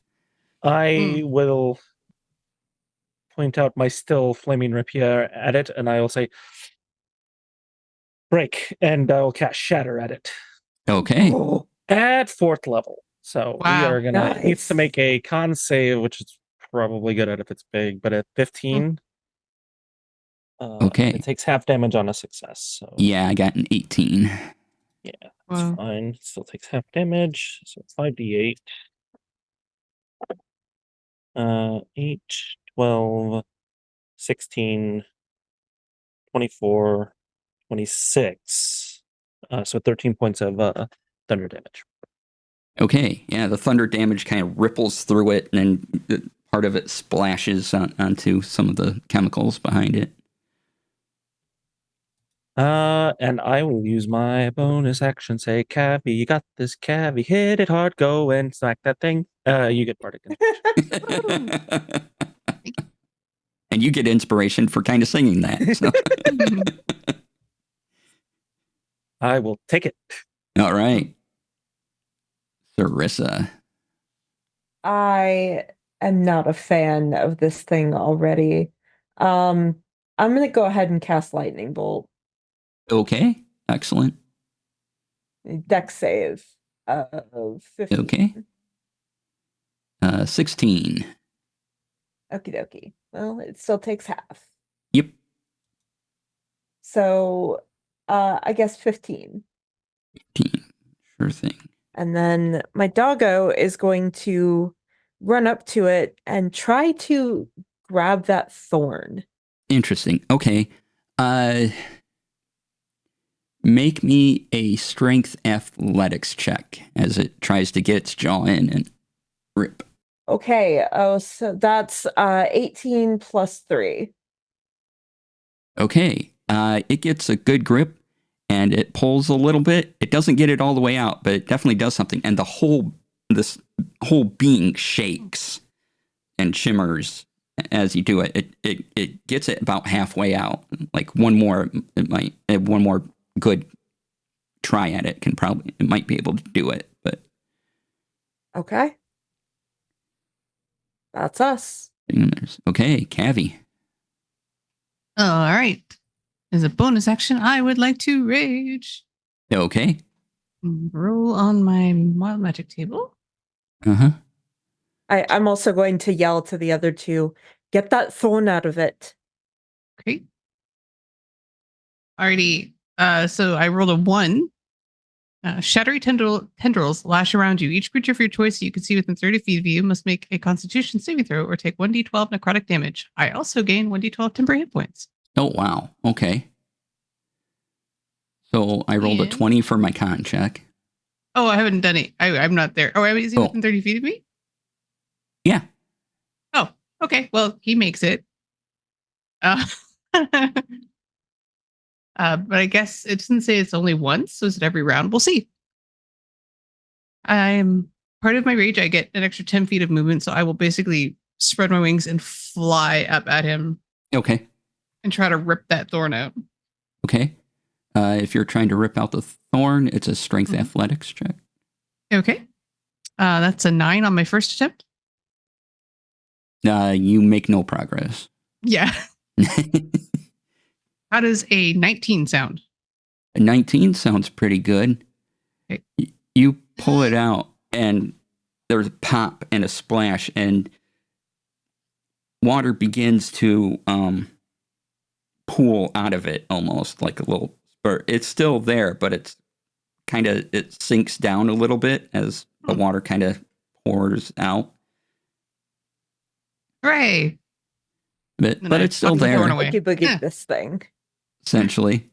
I will point out my still flaming rapier at it, and I will say, break, and I will cast Shatter at it. Okay. Oh, At 4th level. So we Wow. are going to, it needs to Nice. make a con save, which is probably good at if it's big, but at 15, Okay. it takes half damage on a success. So Yeah, I got an 18. yeah, that's Wow. fine. It still takes half damage, so 5d8. 8, 12, 16, 24, 26. So 13 points of thunder damage. Okay. Yeah, the thunder damage kind of ripples through it, and then part of it splashes onto some of the chemicals behind it. And I will use my bonus action. Say, Cavi, you got this, Cavi. Hit it hard, go and smack that thing. You get bardic inspiration. And you get inspiration for kind of singing that. So. I will take it. All right. Sarissa. I am not a fan of this thing already. I'm gonna go ahead and cast Lightning Bolt. Okay. Excellent. Dex save. 15. Okay. 16. Okie dokie. Well, it still takes half. Yep. So I guess 15. 15. Sure thing. And then my doggo is going to run up to it and try to grab that thorn. Interesting. Okay. Make me a strength athletics check as it tries to get its jaw in and rip. Okay. Oh, so that's 18 plus 3. Okay. It gets a good grip and it pulls a little bit. It doesn't get it all the way out, but it definitely does something. And this whole being shakes and shimmers as you do it. It gets it about halfway out. Like one more good try at it it might be able to do it, but Okay. That's us. okay, Cavi. All right. As a bonus action, I would like to rage. Okay. Roll on my wild magic table. Uh-huh. I'm also going to yell to the other two, get that thorn out of it. Great. Alrighty. So I rolled a 1. Shattering tendrils lash around you. Each creature of your choice you can see within 30 feet of you must make a Constitution saving throw or take 1d12 necrotic damage. I also gain 1d12 temporary hit points. Oh, wow. Okay. So I rolled a 20 for my con check. Oh, I haven't done it. I'm not there. Oh, is he Oh. within 30 feet of me? Yeah. Oh, okay. Well, he makes it. But I guess it doesn't say it's only once. So is it every round? We'll see. I'm part of my rage. I get an extra 10 feet of movement. So I will basically spread my wings and fly up at him Okay. and try to rip that thorn out. Okay. If you're trying to rip out the thorn, it's a strength athletics check. Okay. That's a 9 on my first attempt. You make no progress. Yeah. How does a 19 sound? A 19 sounds pretty good. Okay. You pull it out, and there's a pop and a splash, and water begins to pool out of it, almost like a little spurt. It's still there, but it's kind of, it sinks down a little bit as the water kind of pours out. Hooray! But And I it's still knocked the thorn there, away. Boogie boogie Yeah. this thing. essentially.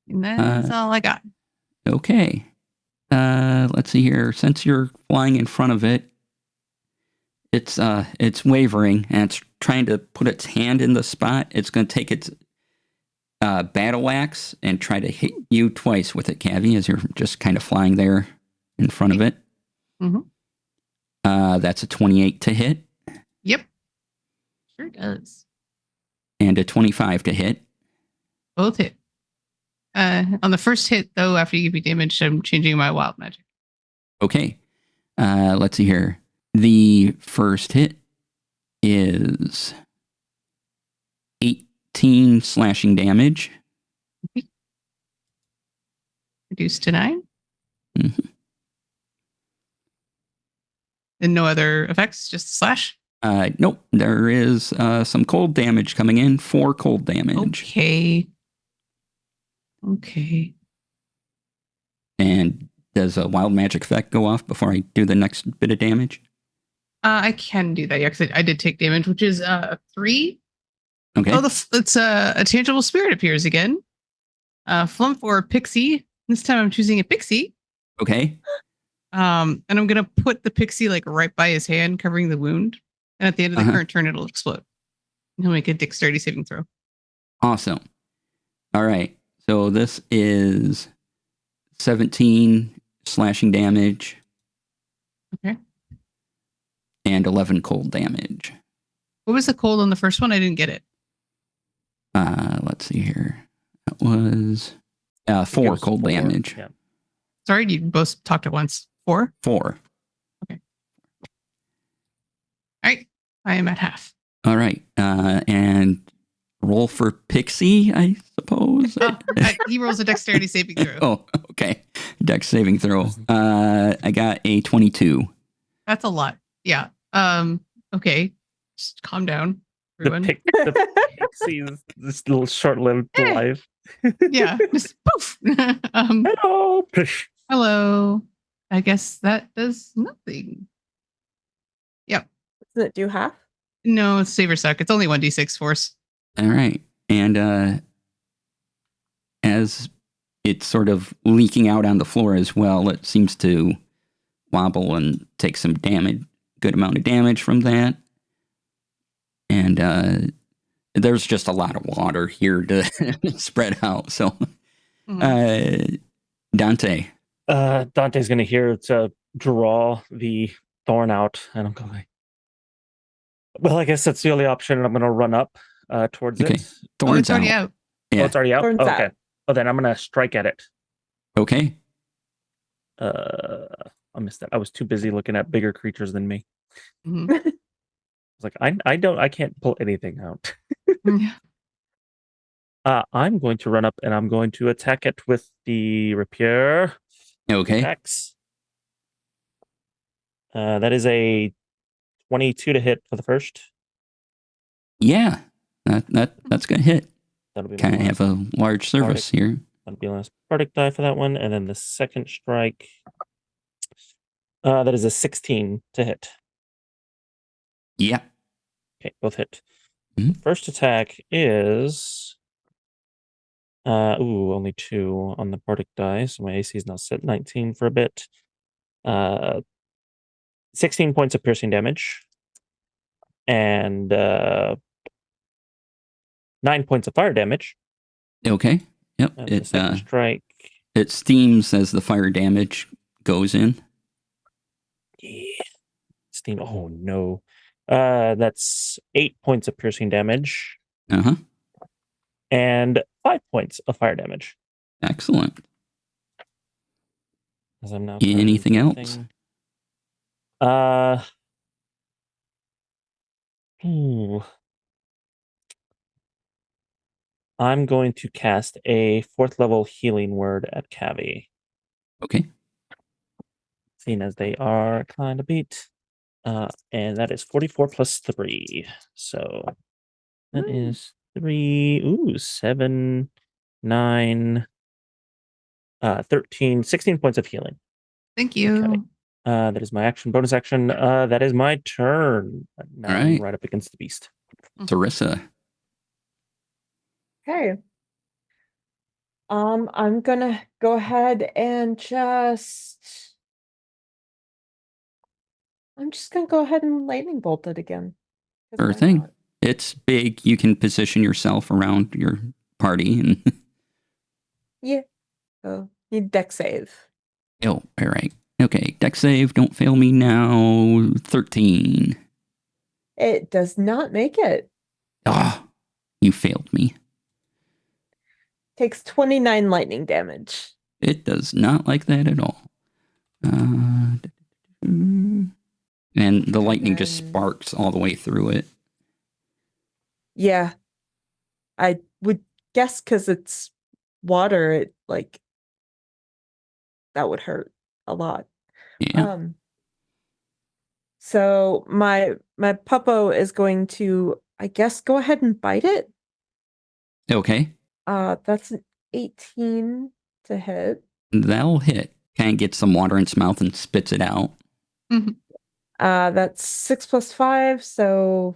And that's all I got. Okay. Let's see here. Since you're flying in front of it, it's wavering and it's trying to put its hand in the spot. It's going to take its battle axe and try to hit you twice with it, Cavi, as you're just kind of flying there in front of it. Mhm. That's a 28 to hit Yep. Sure does. and a 25 to hit. Both hit. On the first hit, though, after you give me damage, I'm changing my wild magic. Okay. Let's see here. The first hit is 18 slashing damage. Reduced to 9. Mhm. And no other effects, just slash. Nope. There is some cold damage coming in. 4 cold damage. Okay. And does a wild magic effect go off before I do the next bit of damage? I can do that. Yeah, because I did take damage, which is 3. Okay. Oh, it's a tangible spirit appears again. Flump or a pixie. This time I'm choosing a pixie. Okay. And I'm gonna put the pixie like right by his hand, covering the wound. And at the end of the current turn, it'll explode. And he'll make a dexterity saving throw. Awesome. All right. So this is 17 slashing damage. Okay. And 11 cold damage. What was the cold on the first one? I didn't get it. Let's see here. That was 4 cold damage. Yeah. Sorry, you both talked at once. 4? 4. All right. I am at half. All right. And roll for Pixie, I suppose. He rolls a dexterity saving throw. Oh, okay. Dex saving throw. I got a 22. That's a lot. Yeah. Okay. Just calm down, The everyone. pixie's this little short-lived life. Yeah. Just poof. Hello. Pish. Hello. I guess that does nothing. Yep. Does it do half? No, it's save or suck. It's only 1d6 force. All right. And as it's sort of leaking out on the floor as well, it seems to wobble and take some damage, good amount of damage from that. And there's just a lot of water here to spread out. So, Dante. Dante's going to hear to draw the thorn out, and I'm going, well, I guess that's the only option, and I'm going to run up towards Okay. it. Thorn's it's already out. Yeah. Oh, it's already out? Thorn's Okay. out. Oh, then I'm going to strike at it. Okay. I missed that. I was too busy looking at bigger creatures than me. Mhm. I was like, I can't pull anything out. Yeah. I'm going to run up and I'm going to attack it with the rapier. Okay. Attacks. That is a 22 to hit for the first. Yeah. That's going to hit. That'll be my Kind of last, have a large service here. that'll be my last Bardic die for that one. And then the second strike. That is a 16 to hit. Yeah. Okay, both hit. Mhm. First attack is only 2 on the Bardic die, so my AC is now set 19 for a bit. 16 points of piercing damage. And 9 points of fire damage. Okay. Yep. And the second strike. It steams as the fire damage goes in. Yeah. Steam. Oh no. That's 8 points of piercing damage. Uh-huh. And 5 points of fire damage. Excellent. As I'm now Anything else? I'm going to cast a 4th level healing word at Cavi. Okay. Seeing as they are kind of beat. And that is 44 plus 3. So that is 3. Ooh, 7, 9, 13, 16 points of healing. Thank you. Okay. That is my action. Bonus action. That is my turn. Now All I'm right. right up against the beast. Sarissa. Okay. I'm gonna go ahead and I'm just gonna go ahead and lightning bolt it again. 'Cause Sure why thing. not? It's big. You can position yourself around your party and Yeah. So need deck save. oh, all right. Okay, deck save, don't fail me now. 13. It does not make it. Ah, you failed me. Takes 29 lightning damage. It does not like that at all. And the lightning just then- sparks all the way through it. Yeah. I would guess because it's water, it like that would hurt a lot. Yeah. So my puppo is going to, I guess, go ahead and bite it. Okay. That's an 18 to hit. That'll hit. Kind of gets some water in its mouth and spits it out. That's 6 plus 5, so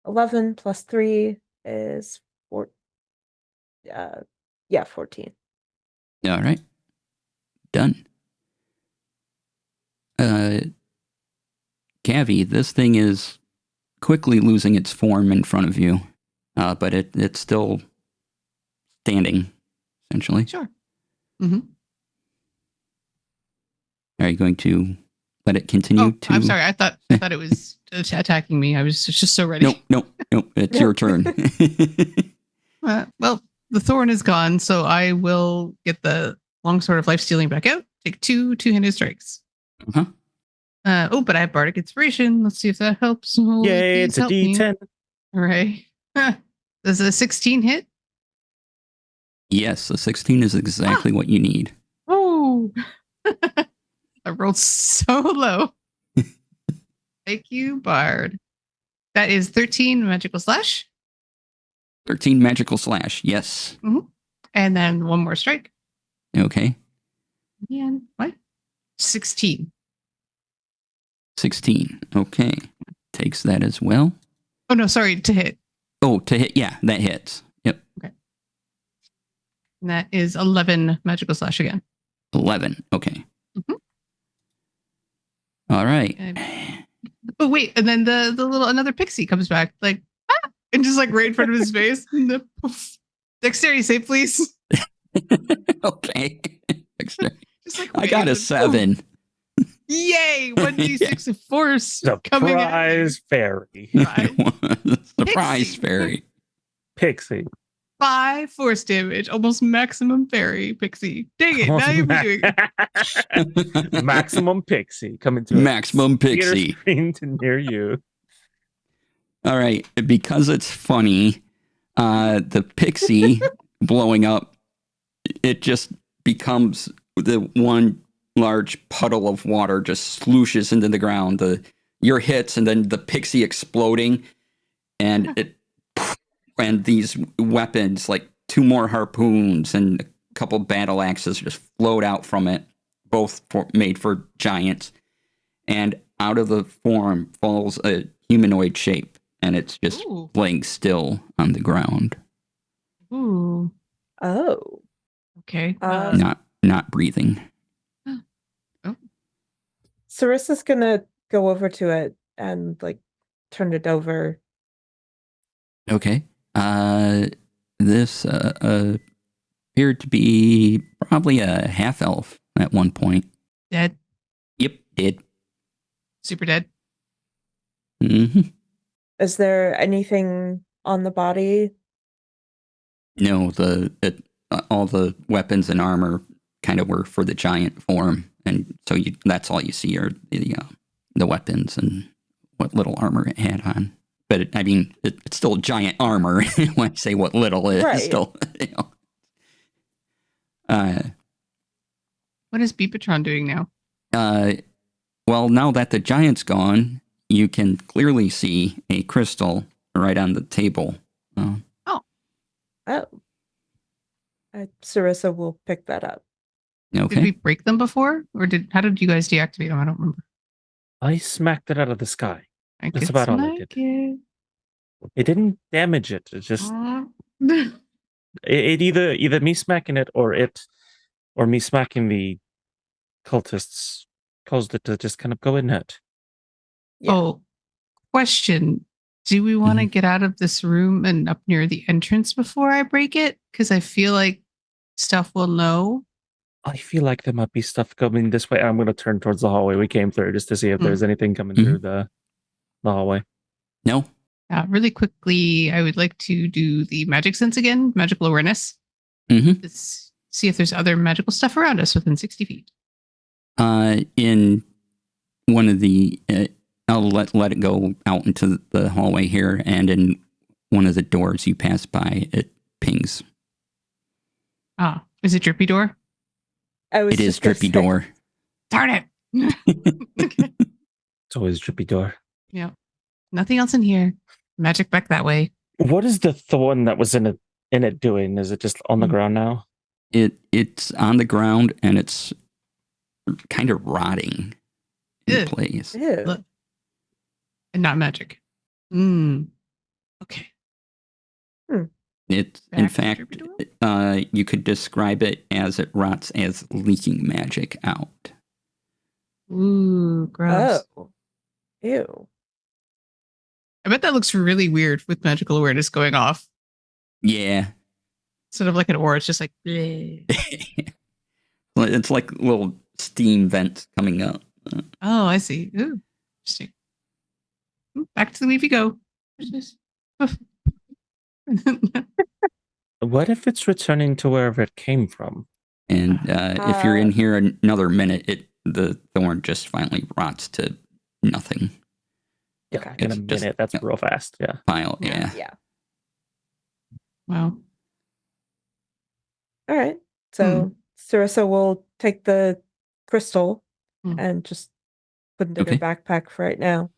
11 plus 3 is 4. 14. All right. Done. Gavi, this thing is quickly losing its form in front of you, but it's still standing, essentially. Sure. Mm-hmm. Are you going to let it continue Oh, to? I'm sorry. I thought it was attacking me. I was just so ready. Nope. It's your turn. Well, the thorn is gone, so I will get the longsword of life stealing back out. Take 2 two-handed strikes. Uh-huh. But I have bardic inspiration. Let's see if that helps. Holy, Yay, please it's a help me. D10. All right. Does a 16 hit? Yes, a 16 is exactly what you need. Oh, I rolled so low. Thank you, Bard. That is 13 magical slash. 13 magical slash. Yes. And then one more strike. Okay. And what? 16. 16. Okay. Takes that as well. Oh, no, sorry, to hit. Oh, to hit. Yeah, that hits. Yep. And that is 11 magical slash again. 11. Okay. Mhm. All right. Oh, wait. And then the little, another pixie comes back, like, ah, and just like right in front of his face. And the poof. Dexterity save, please. Okay. Just like I got a waves and 7. poof. Yay! 1d6 of force coming at Surprise fairy. you. 5 Surprise Pixie. fairy. Pixie. 5 force damage, almost maximum fairy pixie. Dang it! Now you're doing it. Maximum Pixie coming to Maximum a theater Pixie. screen to near you. All right. Because it's funny, the pixie blowing up, it just becomes the one large puddle of water just slooshes into the ground. Your hits and then the pixie exploding, and these weapons, like 2 more harpoons and a couple battle axes, just float out from it, both made for giants. And out of the form falls a humanoid shape, and it's just Ooh. laying still on the ground, Ooh. Oh. Okay. not breathing. Sarissa's gonna go over to it and like turn it over. Okay. This appeared to be probably a half elf at one point. Dead. Yep, did. Super dead. Mm-hmm. Is there anything on the body? No, all the weapons and armor kind of were for the giant form, and so that's all you see are the weapons and what little armor it had on. But it's still giant armor. When I say what little it is, Right. still, What is Beepatron doing now? Well, now that the giant's gone, you can clearly see a crystal right on the table. Oh. Sarissa will pick that up. Okay. Did we break them before? Or how did you guys deactivate them? I don't remember. I smacked it out of the sky. I That's could about all I smack did. it. It didn't damage it. It just it either me smacking it or me smacking the cultists caused it to just kind of go inert. Yeah. Oh, question. Do we want to Mhm. get out of this room and up near the entrance before I break it? Because I feel like stuff will know. I feel like there might be stuff coming this way. I'm going to turn towards the hallway we came through just to see if there's anything coming through the hallway. No. Really quickly, I would like to do the magic sense again, magical awareness. Mm-hmm. Let's see if there's other magical stuff around us within 60 feet. In one of the, I'll let it go out into the hallway here, and in one of the doors you pass by, it pings. Ah, is it Drippy Door? It is Drippy Door. Darn it! Okay. It's always Drippy Door. Yeah. Nothing else in here. Magic back that way. What is the thorn that was in it doing? Is it just on the ground now? It's on the ground and it's kind of rotting in Ew. place. Ew. Look. And not magic. Okay. It's Back in to fact, Drippy Door? you could describe it as it rots as leaking magic out. Ooh, gross. Oh. Ew. I bet that looks really weird with magical awareness going off. Yeah. Sort of like an aura. It's just like, bleh. It's like little steam vents coming up. Oh, I see. Ooh, interesting. Back to the weave you go. What if it's returning to wherever it came from? And if you're in here another minute, the thorn just finally rots to nothing. Yeah, Okay. in a It's just minute. That's real fast. Yeah. Pile, yeah. Yeah. Wow. All right. So Sarissa will take the crystal and just put it in her backpack for right now.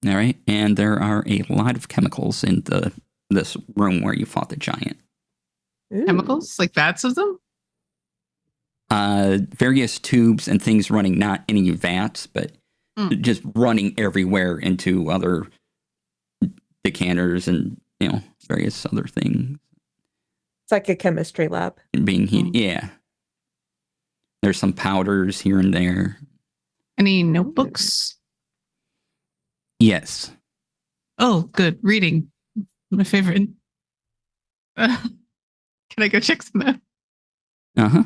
All right. And there are a lot of chemicals in this room where you fought the giant. Ooh. Chemicals? Like vats of them? Various tubes and things running, not any vats, but just running everywhere into other decanters and, various other things. It's like a chemistry lab. Being heated. Yeah. There's some powders here and there. Any notebooks? Yes. Oh, good. Reading. My favorite. Can I go check some out? Uh-huh.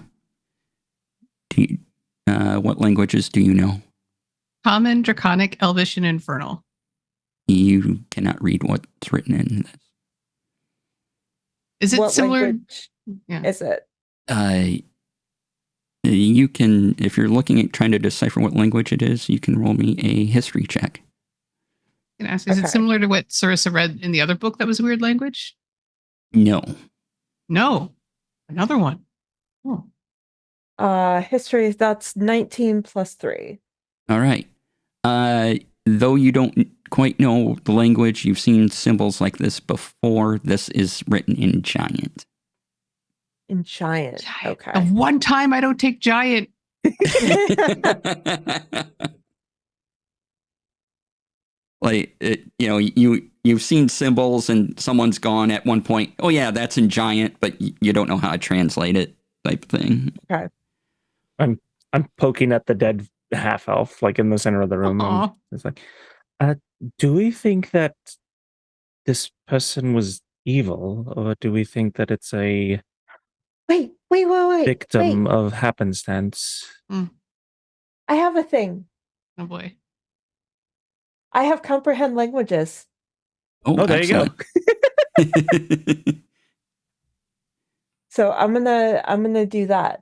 What languages do you know? Common, Draconic, Elvish, and Infernal. You cannot read what's written in this. Is it What similar? language is it? You can, if you're looking at trying to decipher what language it is, you can roll me a history check. I can ask, is it similar to what Sarissa read in the other book that was a weird language? No. No. Another one. Oh. History, that's 19 plus 3. All right. Though you don't quite know the language, you've seen symbols like this before. This is written in Giant. In Giant. Okay. The one time I don't take Giant. Like, you've seen symbols and someone's gone at one point, oh yeah, that's in Giant, but you don't know how to translate it type thing. Okay. I'm poking at the dead half elf, like in the center of the room. It's like, do we think that this person was evil, or do we think that it's a Wait. victim of happenstance? I have a thing. Oh boy. I have comprehend languages. Oh, there excellent. you go. So I'm gonna do that.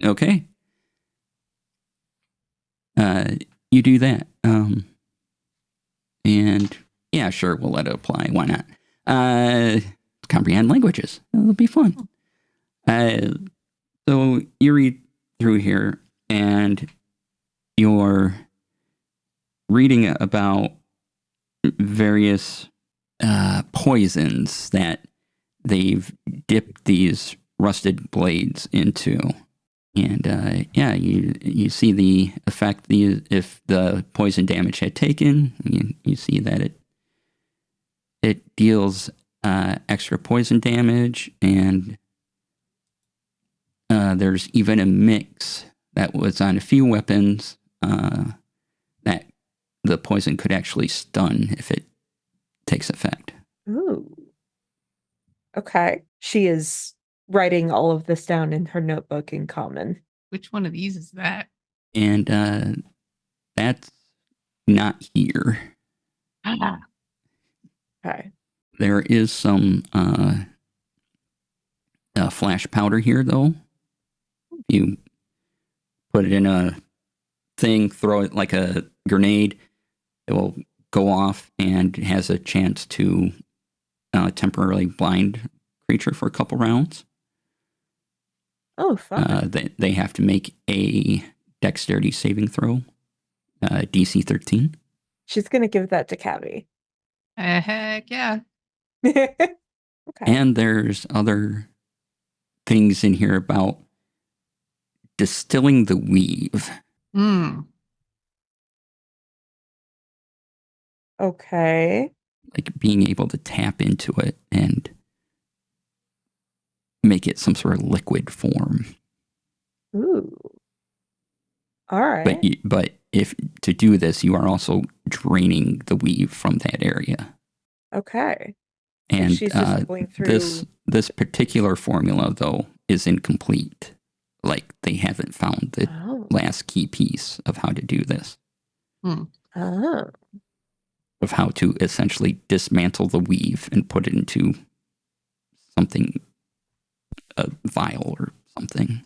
Okay. You do that. And yeah, sure, we'll let it apply. Why not? Comprehend languages. It'll be fun. So you read through here and you're reading about various poisons that they've dipped these rusted blades into. And you see the effect. If the poison damage had taken, you see that it deals extra poison damage, and there's even a mix that was on a few weapons that the poison could actually stun if it takes effect. Ooh. Okay. She is writing all of this down in her notebook in common. Which one of these is that? And that's not here. Ah. Okay. There is some flash powder here, though. You put it in a thing, throw it like a grenade, it will go off and has a chance to temporarily blind creature for a couple rounds. Oh, fun. They have to make a dexterity saving throw, DC 13. She's going to give that to Cavi. Heck yeah. Okay. And there's other things in here about distilling the weave. Okay. Like being able to tap into it and make it some sort of liquid form. Ooh. All right. But if to do this, you are also draining the weave from that area. Okay. And she's just going through this particular formula, though, is incomplete. Like they haven't found the last key piece of how to do this. Oh. Of how to essentially dismantle the weave and put it into something, a vial or something.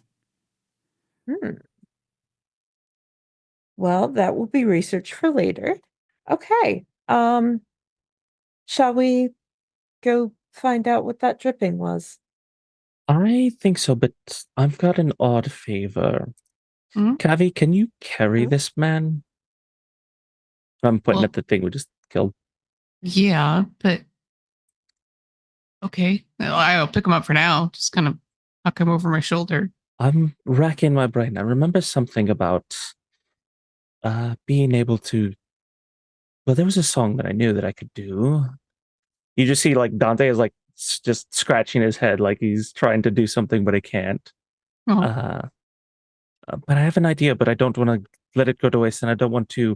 Well, that will be research for later. Okay. Shall we go find out what that dripping was? I think so, but I've got an odd favor. Cavi, can you carry this man? I'm pointing at the thing we just killed. Yeah, but okay. I'll pick him up for now. Just kind of huck him over my shoulder. I'm racking my brain. I remember something about being able to. Well, there was a song that I knew that I could do. You just see like Dante is like just scratching his head, like he's trying to do something, but he can't. But I have an idea, but I don't want to let it go to waste, and I don't want to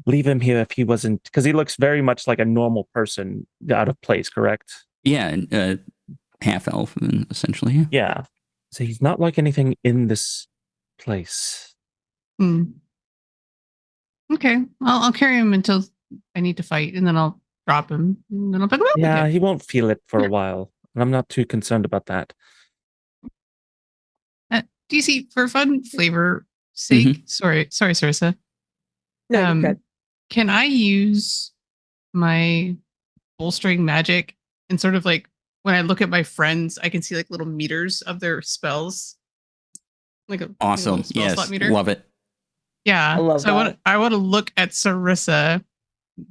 leave him here if he wasn't, because he looks very much like a normal person out of place, correct? Yeah, half elf, essentially. Yeah. So he's not like anything in this place. Okay, I'll carry him until I need to fight, and then I'll drop him, and then I'll pick him up. Yeah, again. he won't feel it for a while, and I'm not too concerned about that. DC, for fun flavor sake, sorry, Sarissa. No, you're good. Can I use my bolstering magic and sort of like when I look at my friends, I can see like little meters of their spells, like a awesome. Spell Yes, slot meter. Love it. Yeah, I love that. I want to look at Sarissa,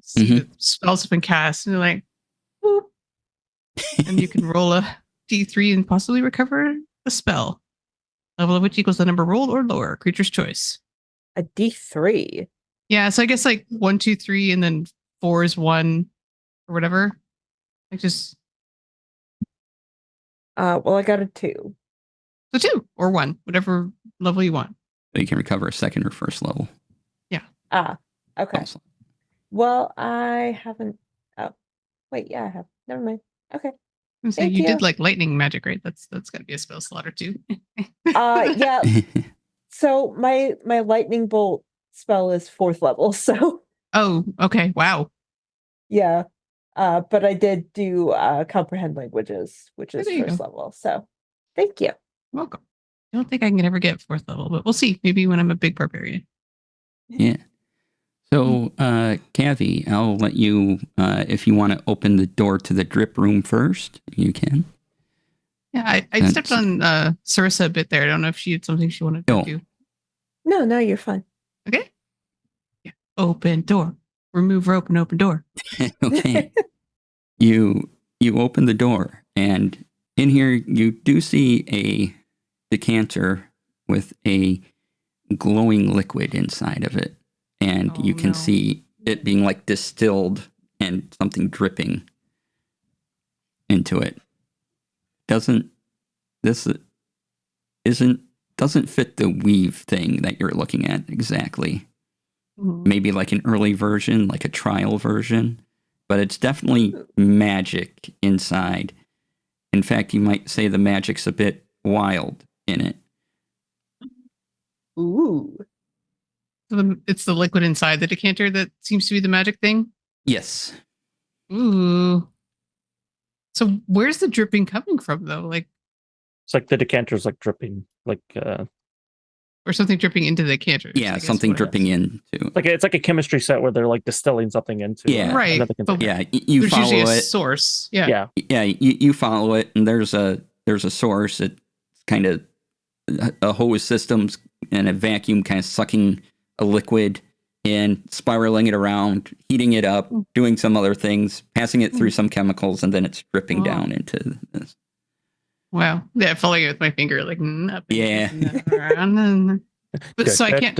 see the spells have been cast, and they're like, whoop, and you can roll a D3 and possibly recover a spell. Level of which equals the number rolled or lower, creature's choice. A D3. Yeah, so I guess like 1, 2, 3, and then 4 is 1 or whatever. Like just. Well, I got a 2. So 2 or 1, whatever level you want. So you can recover a second or first level. Yeah. Okay. Also. Well, I haven't. Oh, wait. Yeah, I have. Never mind. Okay. So you did like lightning magic, right? That's got to be a spell slot or 2. Yeah. So my lightning bolt spell is 4th level. So. Oh, okay. Wow. Yeah. But I did do comprehend languages, which is There you first go. level. So, thank you. Welcome. I don't think I can ever get 4th level, but we'll see. Maybe when I'm a big barbarian. Yeah. So, Cavi, I'll let you, if you want to open the door to the drip room first, you can. Yeah, I stepped on Sarissa a bit there. I don't know if she had something she wanted to do. No, you're fine. Okay. Yeah. Open door. remove rope and open door. Okay. You open the door, and in here you do see a decanter with a glowing liquid inside of it, and Oh, you can no. see it being like distilled and something dripping into it. Doesn't fit the weave thing that you're looking at exactly. Mhm. Maybe like an early version, like a trial version, but it's definitely magic inside. In fact, you might say the magic's a bit wild in it. Ooh. It's the liquid inside the decanter that seems to be the magic thing. Yes. Ooh. So where's the dripping coming from, though? Like, It's like the decanter's like dripping, like or something dripping into the decanter. is, I Yeah, guess, something what it is. dripping into. it's like a chemistry set where they're like distilling something into Yeah. Right, another but- container. Yeah, you There's usually follow a it. source. Yeah. Yeah. Yeah, you follow it, and there's a source. It's kind of a hose systems and a vacuum kind of sucking a liquid in, spiraling it around, heating it up, doing some other things, passing it through some chemicals, and then it's dripping Wow. down into this. Wow. Yeah, following it with my finger, like nothing. Yeah. But so I can't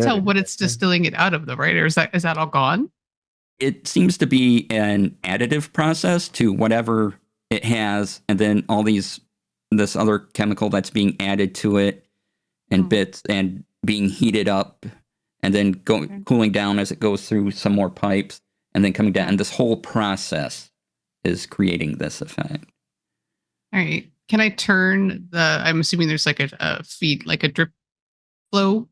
tell what it's distilling it out of, though, right? Or is that all gone? It seems to be an additive process to whatever it has, and then all this other chemical that's being added to it, and bits, and being heated up, and then cooling down as it goes through some more pipes, and then coming down. And this whole process is creating this effect. All right. Can I turn I'm assuming there's like a feed, like a drip flow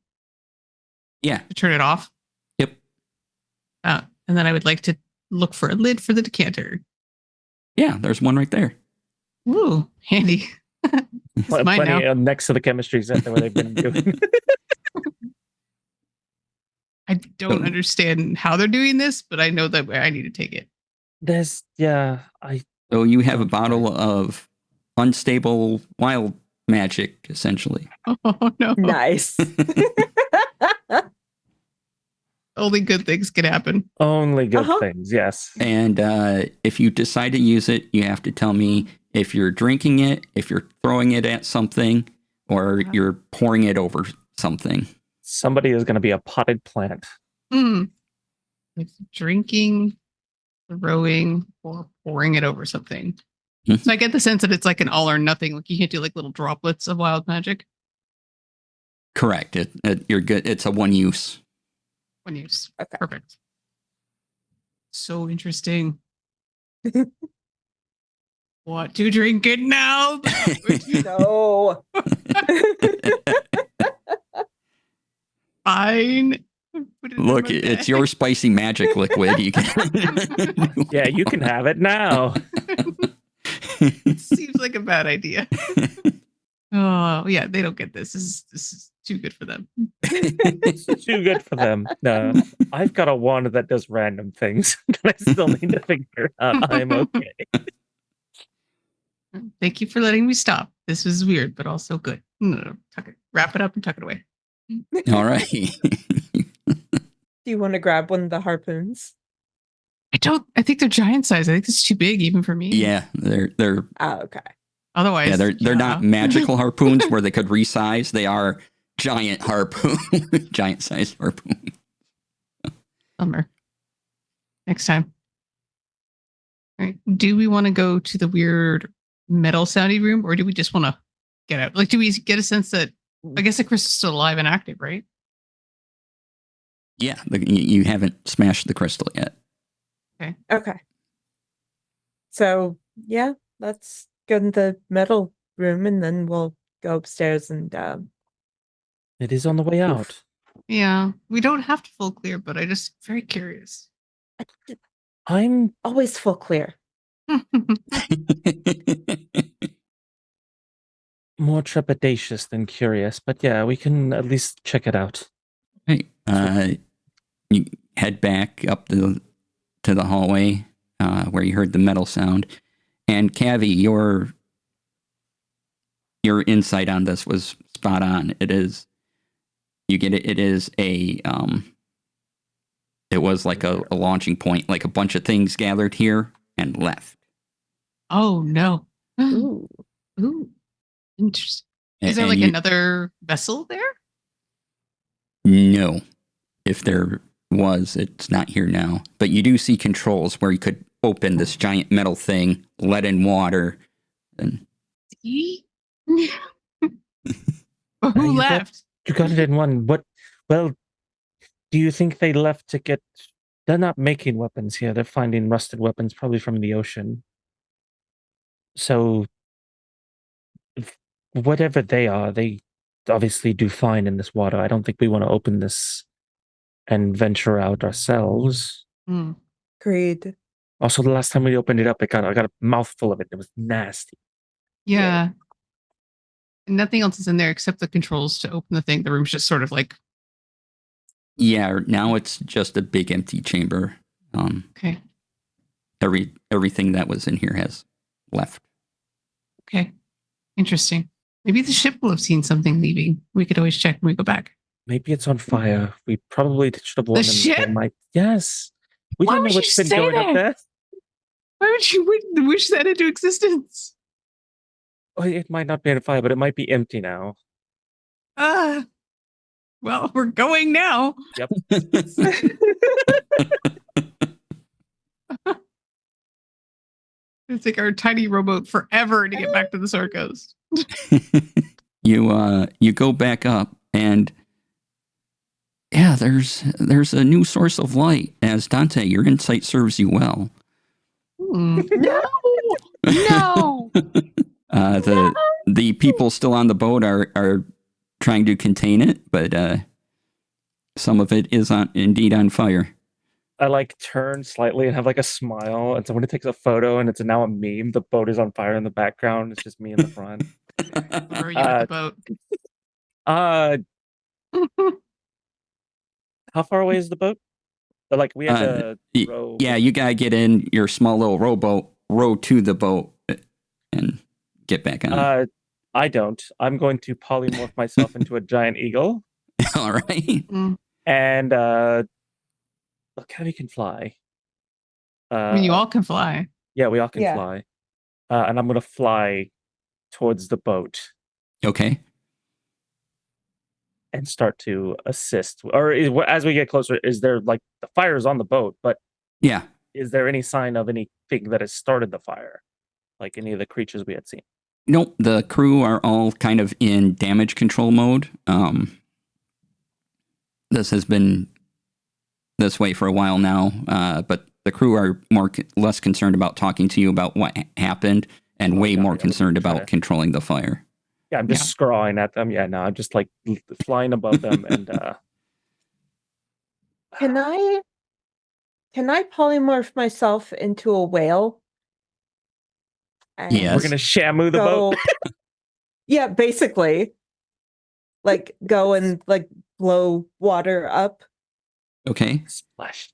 Yeah. to turn it off. Yep. And then I would like to look for a lid for the decanter. Yeah, there's one right there. Ooh, handy. It's mine Plenty now. next to the chemistry set where they've been doing. I don't understand how they're doing this, but I know that I need to take it. So you have a Don't bottle worry. of unstable wild magic, essentially. Oh no. Nice. Only good things can happen. Only good Uh-huh. things, yes. And if you decide to use it, you have to tell me if you're drinking it, if you're throwing it at something, or you're pouring it over something. Somebody is going to be a potted plant. Like drinking, throwing, or pouring it over something. Mhm. So I get the sense that it's like an all or nothing. Like you can't do like little droplets of wild magic. Correct. You're good. It's a one use. One use. Okay. Perfect. So interesting. What to drink it now? No. Fine. Put it in Look, my it's bag. your spicy magic liquid. You can. Yeah, you can have it now. Seems like a bad idea. Oh yeah, they don't get this. This is too good for them. It's too good for them. No, I've got a wand that does random things that I still need to figure out. I'm okay. Thank you for letting me stop. This was weird, but also good. No, tuck it, wrap it up and tuck it away. All right. Do you want to grab one of the harpoons? I think they're giant size. I think it's too big even for me. Yeah, they're Oh, okay. Otherwise, yeah they're not magical harpoons where they could resize. They are giant harpoon, giant sized harpoon. Bummer. Next time. All right. Do we want to go to the weird metal soundy room, or do we just want to get out? Like, do we get a sense that I guess the crystal's still alive and active, right? Yeah, you haven't smashed the crystal yet. Okay. So, yeah, let's go in the metal room and then we'll go upstairs and It is on the way out. Yeah. We don't have to full clear, but I just very curious. I'm always full clear. more trepidatious than curious, but yeah, we can at least check it out. Hey, you head back up to the hallway where you heard the metal sound, and Cavi, your insight on this was spot on. It is, you get it. It is It was like a launching point, like a bunch of things gathered here and left. Oh no. Ooh. Ooh. Interesting. Is there And like you, another vessel there? No. If there was, it's not here now. But you do see controls where you could open this giant metal thing, let in water, and See? But who you got- left? You got it in one. What? Well, do you think they left to get? They're not making weapons here. They're finding rusted weapons, probably from the ocean. So, whatever they are, they obviously do fine in this water. I don't think we want to open this and venture out ourselves. Hmm. Agreed. Also, the last time we opened it up, I got a mouthful of it. It was nasty. Yeah. And nothing else is in there except the controls to open the thing. The room's just sort of like, yeah, now it's just a big empty chamber. okay, Everything that was in here has left. okay. Interesting. Maybe the ship will have seen something leaving. We could always check when we go back. Maybe it's on fire. We probably should have warned them. ship? They might. Yes. We Why don't know would what's you been say going that? up there. Why would you wish that into existence? Oh, it might not be on fire, but it might be empty now. Well, we're going now. Yep. It'll take our tiny rowboat forever to get back to the Sword Coast. You go back up, and yeah, there's a new source of light. As Dante, your insight serves you well. No. No. The people still on the boat are trying to contain it, but some of it is indeed on fire. I like turn slightly and have like a smile, and somebody takes a photo, and it's now a meme. The boat is on fire in the background. It's just me in the front. Throw you at the boat. How far away is the boat? Like we had to row. Yeah, you gotta get in your small little rowboat, row to the boat, and get back on. I don't. I'm going to polymorph myself into a giant eagle, All right. and look how we can fly. I mean, you all can fly. Yeah, we all can Yeah. fly. And I'm going to fly towards the boat Okay. and start to assist. Or as we get closer, is there like the fire's on the boat, but Yeah. is there any sign of anything that has started the fire? Like any of the creatures we had seen? Nope. The crew are all kind of in damage control mode. This has been this way for a while now, but the crew are less concerned about talking to you about what happened, and way more concerned about controlling the fire. Yeah, I'm just scrawling at them. Yeah, no, I'm just like flying above them, and Can I polymorph myself into a whale? And Yes. we're gonna shamu the boat. Yeah, basically. Like go and like blow water up. Splash, Okay.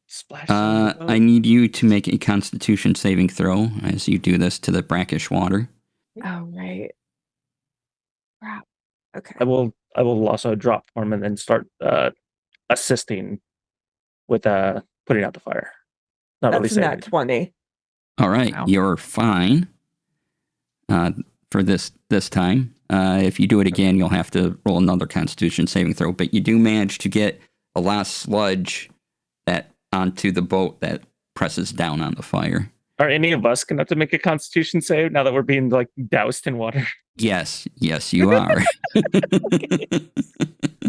splash. on the boat. I need you to make a Constitution saving throw as you do this to the brackish water. Oh right. Crap. Okay. I will also drop form and then start assisting with putting out the fire. Not really That's saving. not 20. All right, Wow. you're fine for this time. If you do it again, you'll have to roll another Constitution saving throw. But you do manage to get a lot of sludge that onto the boat that presses down on the fire. Are any of us gonna have to make a Constitution save now that we're being like doused in water? Yes, you are. All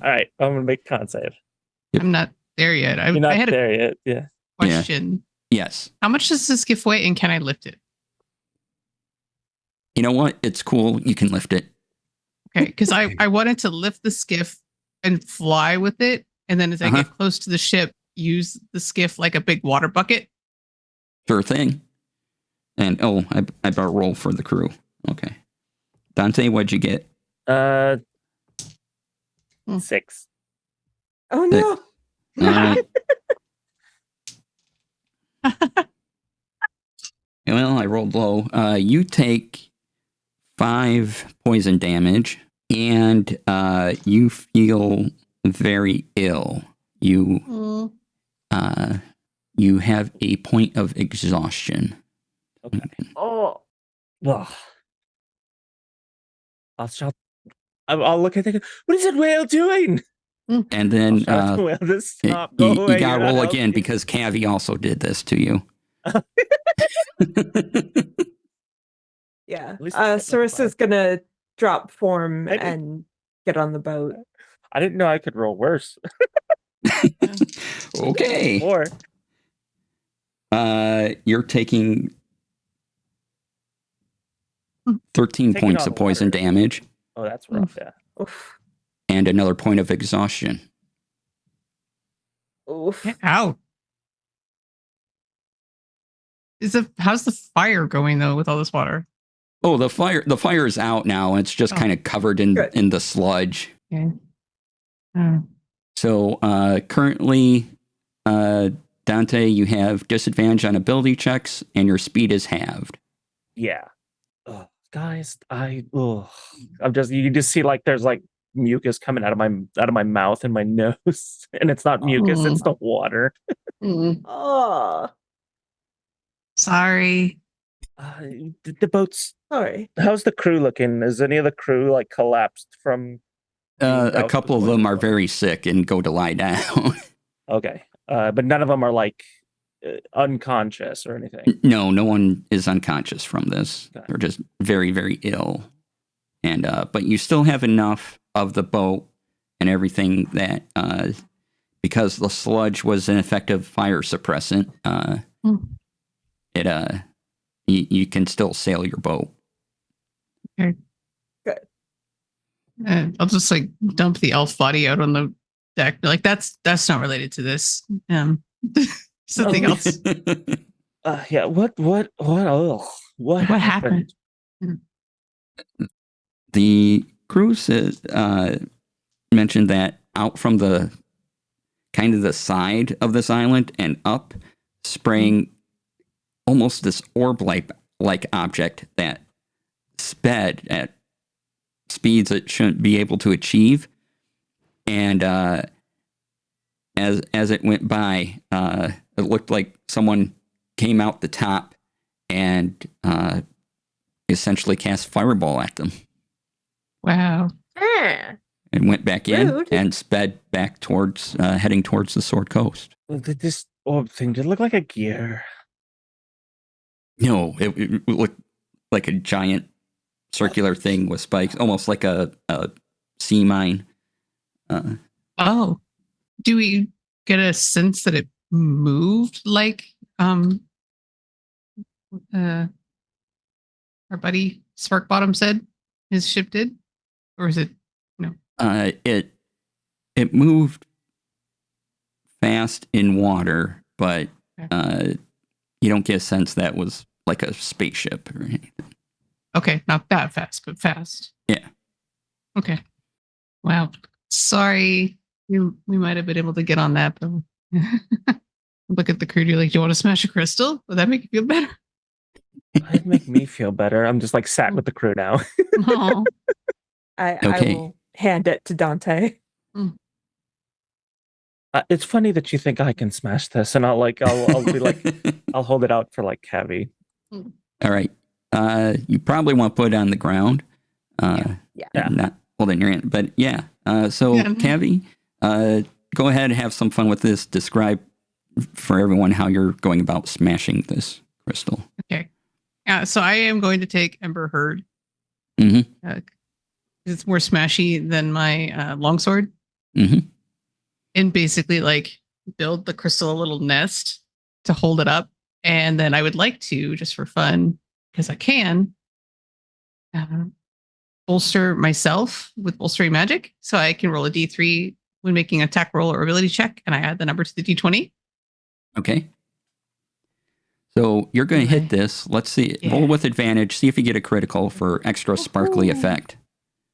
right, I'm gonna make con save. I'm not there yet. You're not I had a there yet. Yeah. question. Yes. How much does this gift weigh, and can I lift it? You know what? It's cool. You can lift it. Okay, because I wanted to lift the skiff and fly with it, and then as I get close to the ship, use the skiff like a big water bucket. Sure thing. And I better roll for the crew. Okay. Dante, what'd you get? 6. Oh no. All right. Well, I rolled low. You take 5 poison damage, and you feel very ill. You You have a point of exhaustion. Okay. Oh. Ugh. I'll shout. I'll look at it. What is that whale doing? And then I'll shout at the whale to stop. Go you away. got you're to not roll helping. again because Cavi also did this to you. Yeah. At least I get my Sarissa's gonna drop form I did- and get on the boat. I didn't know I could roll worse. Okay. 4. You're taking 13 Taking points on of poison water. damage Oh, that's rough. Yeah. Oof. and another point of exhaustion. Oof. Get out. How's the fire going though with all this water? Oh, the fire is out now. It's just Oh. kind of covered in Good. the sludge. Okay. Oh. So currently, Dante, you have disadvantage on ability checks, and your speed is halved. Yeah. Ugh, guys, I'm just, you just see like there's like mucus coming out of my mouth and my nose, and it's not mucus, it's the water. Oh, Sorry. The boats. sorry. How's the crew looking? Is any of the crew like collapsed from? A doused couple of with them poison? are very sick and go to lie down. Okay, but none of them are like unconscious or anything. No one is unconscious from this. Okay. They're just very, very ill. And but you still have enough of the boat and everything that because the sludge was an effective fire suppressant, you can still sail your boat. Okay. Good. I'll just like dump the elf body out on the deck. Be like, that's not related to this. Something else. Yeah. What? Oh, what happened? The crew says, mentioned that out from the kind of the side of this island and up, spraying almost this orb-like object that sped at speeds it shouldn't be able to achieve. And as it went by, it looked like someone came out the top and essentially cast fireball at them. Wow. Ah, And went back in Rude. and sped back towards, heading towards the Sword Coast. This orb thing did it look like a gear. No, it looked like a giant circular thing with spikes, almost like a sea mine. Oh. Do we get a sense that it moved like our buddy Sparkbottom said his ship did? Or is it no? It moved fast in water, but you don't get a sense that was like a spaceship or anything. Okay, not that fast, but fast. Yeah. Okay. Wow. Sorry. We might have been able to get on that, but look at the crew. You're like, do you want to smash a crystal? Would that make you feel better? It'd make me feel better. I'm just like sat with the crew now. Oh. I Okay. will hand it to Dante. It's funny that you think I can smash this, and I'll be like, I'll hold it out for like Cavi. All right. You probably want to put it on the ground. Yeah. Not hold it in your hand. But yeah. So, Yeah. Cavi, go ahead and have some fun with this. Describe for everyone how you're going about smashing this crystal. Okay. So I am going to take Ember Herd. Mm-hmm. It's more smashy than my longsword. Mm-hmm. And basically like build the crystal a little nest to hold it up. And then I would like to, just for fun, because I can, bolster myself with bolstering magic. So I can roll a d3 when making an attack roll or ability check, and I add the number to the d20. Okay. So you're going to hit Okay. this. Let's see. Yeah. Roll with advantage. See if you get a critical for extra sparkly Woohoo. effect.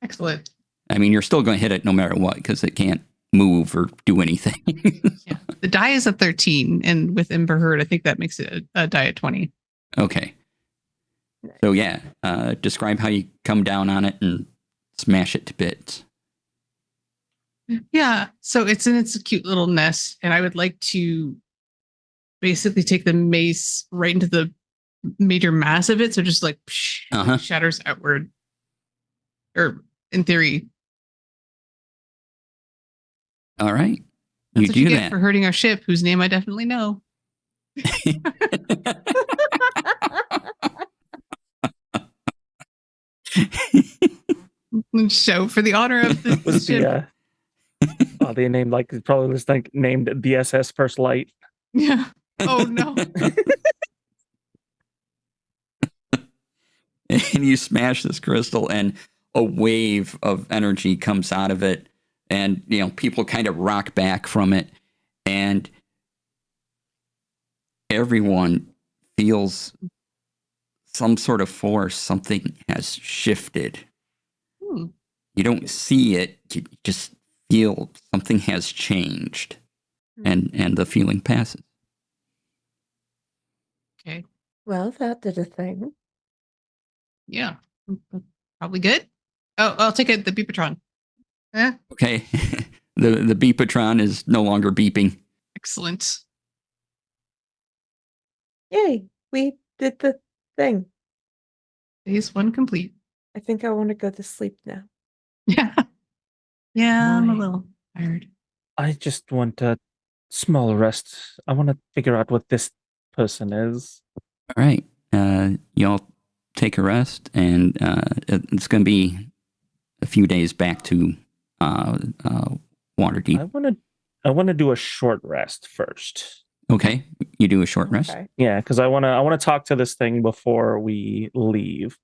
Excellent. I mean, you're still going to hit it no matter what because it can't move or do anything. Yeah. The die is a 13, and with Ember Herd, I think that makes it a die at 20. Okay. So yeah, describe how you come down on it and smash it to bits. Yeah. So it's in its cute little nest, and I would like to basically take the mace right into the major mass of it. So just like shatters outward. Or in theory. All right. That's You what do you get that. for hurting our ship, whose name I definitely know. Show for the honor of the Was ship. they named like probably was like named the SS First Light. Yeah. Oh no. And you smash this crystal, and a wave of energy comes out of it, and people kind of rock back from it, and everyone feels some sort of force. Something has shifted. You don't see it, you just feel something has changed, and the feeling passes. Okay. Well, that did a thing. Yeah. Probably good. Oh, I'll take it. The beepatron. Okay. The beepatron is no longer beeping. Excellent. Yay, we did the thing. Phase 1 complete. I think I want to go to sleep now. Yeah. Yeah, I'm a Right. little tired. I just want a small rest. I want to figure out what this person is. All right. Y'all take a rest, and it's going to be a few days back to Waterdeep. I want to do a short rest first. Okay, you do a short rest. Okay. Yeah, because I want to talk to this thing before we leave.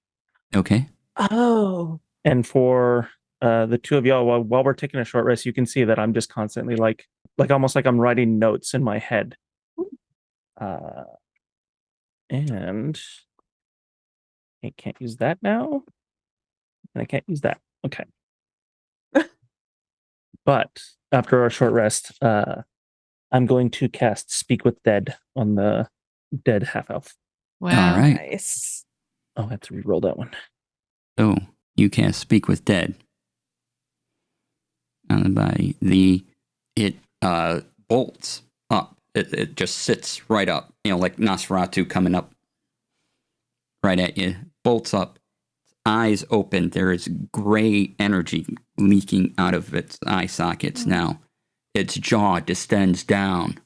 Okay. Oh. And for the two of y'all, while we're taking a short rest, you can see that I'm just constantly like almost like I'm writing notes in my head. And I can't use that now. And I can't use that. Okay. But after our short rest, I'm going to cast Speak with Dead on the dead half elf. Wow. All right. Nice. Oh, I have to re-roll that one. So you can speak with dead on the body. It bolts up. It just sits right up. Like Nosferatu coming up right at you. Bolts up. Eyes open. There is gray energy leaking out of its eye sockets now. Its jaw distends down.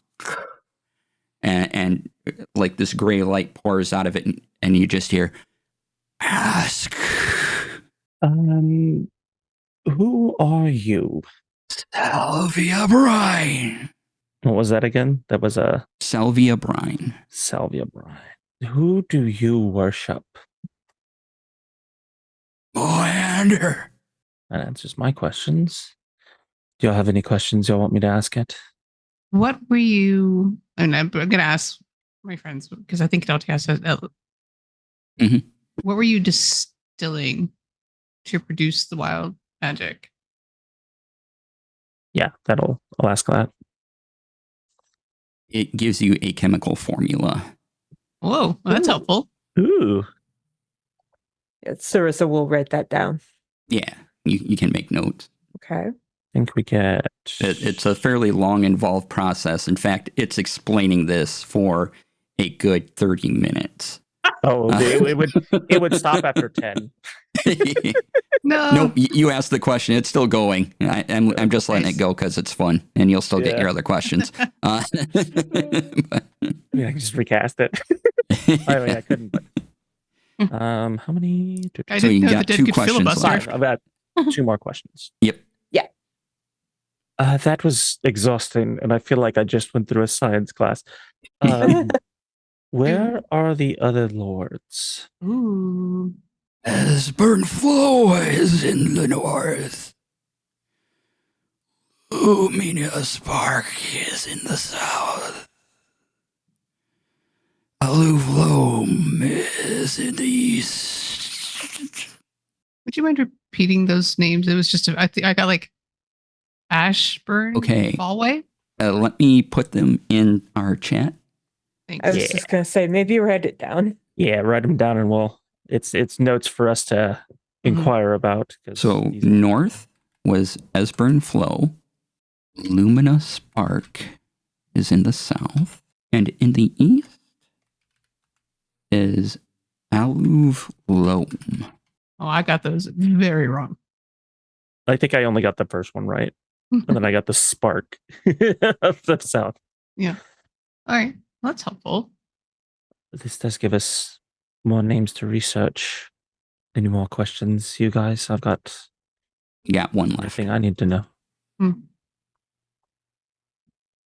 And like this gray light pours out of it, and you just hear, ask. Who are you? Salvia Brine. What was that again? That was a Salvia Brine. Salvia Brine. Who do you worship? Moander. That answers my questions. Do y'all have any questions y'all want me to ask it? What were you? And I'm going to ask my friends because I think it ought to ask. What were you distilling to produce the wild magic? Yeah, I'll ask that. It gives you a chemical formula. Whoa, well, that's helpful. Ooh. Yeah, Sarissa will write that down. Yeah, you can make notes. Okay. I think we get... It's a fairly long, involved process. In fact, it's explaining this for a good 30 minutes. Oh, it would stop after 10. No. Nope, you asked the question. It's still going. I'm just letting it go because it's fun, and you'll still get your other questions. I can just recast it. I mean, I couldn't, but... how many? I So didn't you know got the dead two could questions filibuster. left. I've got 2 more questions. Yep. Yeah. That was exhausting, and I feel like I just went through a science class. Where are the other lords? Ooh. Esbern Flow is in the north. Luminous Park is in the south. Aloof Loam is in the east. Would you mind repeating those names? It was just, I got like Ashburn. Okay. Fallway. Let me put them in our chat. Thanks. I was just going to say, maybe write it down. Yeah, write them down, and it's notes for us to inquire about. So north was Esbern Flow. Luminous Spark is in the south. And in the east is Aluv Loam. Oh, I got those very wrong. I think I only got the first one right. And then I got the spark of the south. Yeah. All right. Well, that's helpful. This does give us more names to research. Any more questions, you guys? I've got You got one left. everything I need to know.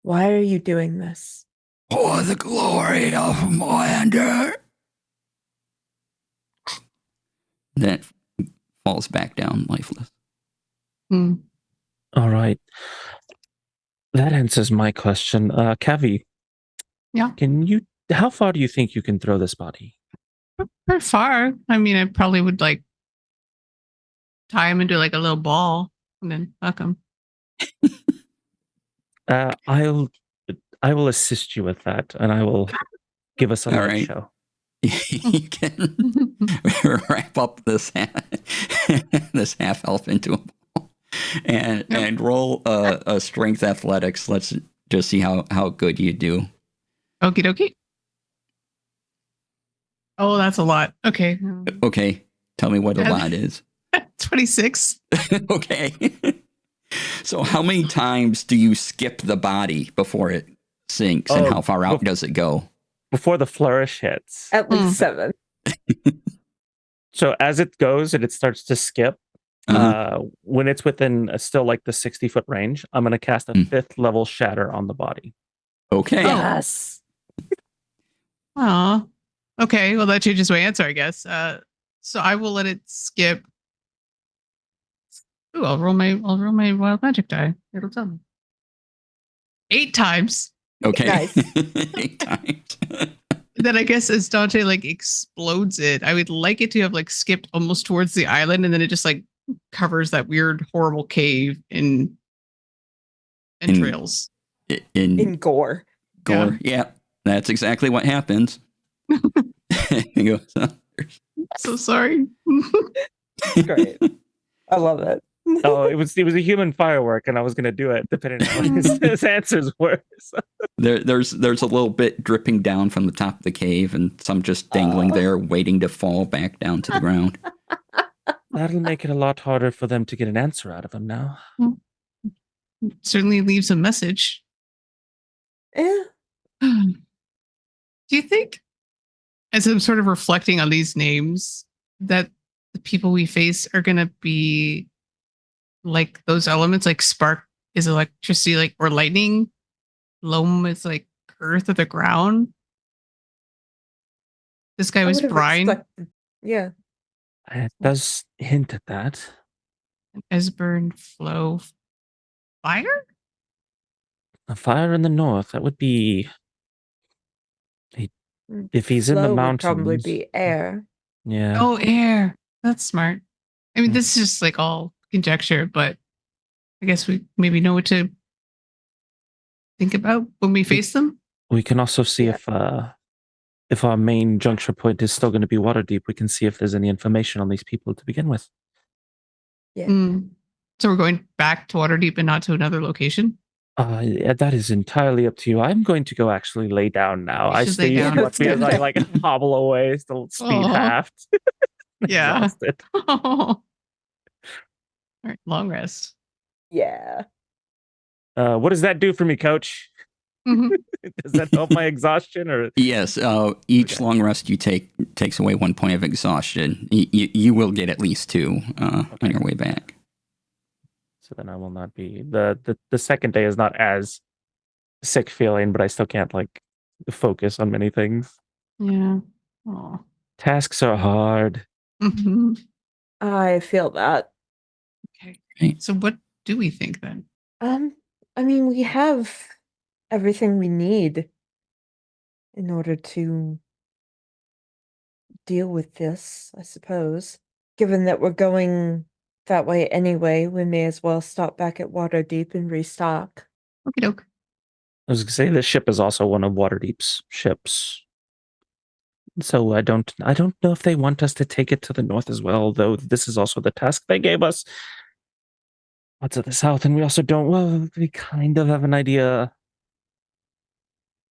Why are you doing this? For the glory of Moander. That falls back down lifeless. Hmm. All right. That answers my question. Kavi. Yeah. How far do you think you can throw this body? Pretty far. I mean, I probably would like tie him into like a little ball and then fuck him. I will assist you with that, and I will give us a All light right. show. You can wrap up this this half elf into a ball and roll a strength athletics. Let's just see how good you do. Okie dokie. Oh, that's a lot. Okay. Okay, tell me what a lot is. 26. Okay. So how many times do you skip the body before it sinks, and how far out does it go? Before the flourish hits. At least 7. So as it goes and it starts to skip, when it's within still like the 60-foot range, I'm going to cast a 5th level shatter on the body. Okay. Yes. Oh. Okay. Well, that changes my answer, I guess. So I will let it skip. Ooh, I'll roll my wild magic die. It'll tell me. 8 times. Okay. Nice. 8 times. Then I guess as Dante like explodes it, I would like it to have like skipped almost towards the island, and then it just like covers that weird, horrible cave in entrails. In gore. Gore. Yeah, that's exactly what happens. He goes, So sorry. Great. I love it. Oh, it was a human firework, and I was going to do it depending on what his answers were. So. There's a little bit dripping down from the top of the cave, and some just dangling there, waiting to fall back down to the ground. That'll make it a lot harder for them to get an answer out of him now. Certainly leaves a message. Yeah. Do you think, as I'm sort of reflecting on these names, that the people we face are going to be like those elements, like spark is electricity, like, or lightning? Loam is like earth or the ground. This guy I was would've brine. Yeah. It does hint at that. Esbern, flow, fire? A fire in the north, that would be... If he's in the Flow would mountains... probably be air. Yeah. Oh, air. That's smart. I mean, this is just like all conjecture, but I guess we maybe know what to think about when we face them. We can also see if our main juncture point is still going to be Waterdeep. We can see if there's any information on these people to begin with. Yeah. So we're going back to Waterdeep and not to another location? Yeah, that is entirely up to you. I'm going to go actually lay down now. You I should lay stay down. as I like hobble away, still speed halved. Yeah. Exhausted. All right, long rest. Yeah. What does that do for me, Coach? Does that help my exhaustion, or Yes, each long rest you take takes away 1 point of exhaustion. You will get at least 2 on your way back. So then I will not be the second day is not as sick feeling, but I still can't like focus on many things. Yeah. Oh. Tasks are hard. I feel that. Okay. So what do we think then? I mean, we have everything we need in order to deal with this, I suppose. Given that we're going that way anyway, we may as well stop back at Waterdeep and restock. Okie doke. I was gonna say this ship is also one of Waterdeep's ships. So I don't know if they want us to take it to the north as well, though this is also the task they gave us. What's at the south, and we also don't, well, we kind of have an idea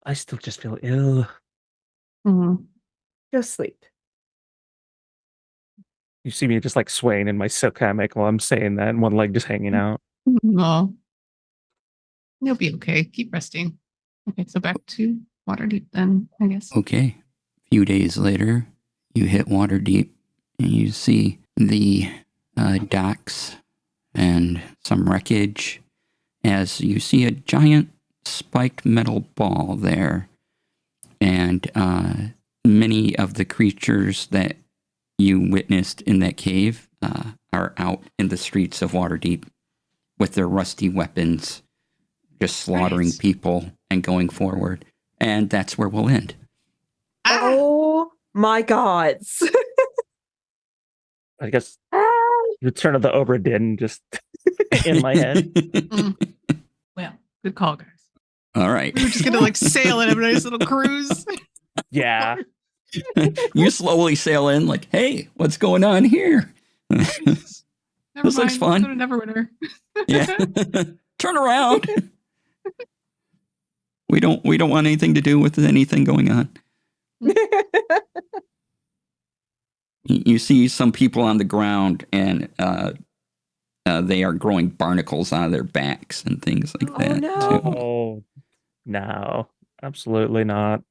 I still just feel ill. Mhm. Go sleep. You see me just like swaying in my silk hammock while I'm saying that, and one leg just hanging out. Well, you'll be okay. Keep resting. Okay, so back to Waterdeep then, I guess. Okay. A few days later, you hit Waterdeep and you see the docks and some wreckage as you see a giant spiked metal ball there. And many of the creatures that you witnessed in that cave are out in the streets of Waterdeep with their rusty weapons, just slaughtering Right. people and going forward. And that's where we'll end. Oh my gods. I guess Return of the Obra Dinn just in my head. Well, good call, guys. All right. We were just gonna like sail and have a nice little cruise. Yeah. You slowly sail in like, hey, what's going on here? Never This mind. looks fun. Let's go to Neverwinter. Yeah. Turn around. We don't want anything to do with anything going on. You see some people on the ground and they are growing barnacles out of their backs and things like Oh, that. no. too. Oh, no. Absolutely not.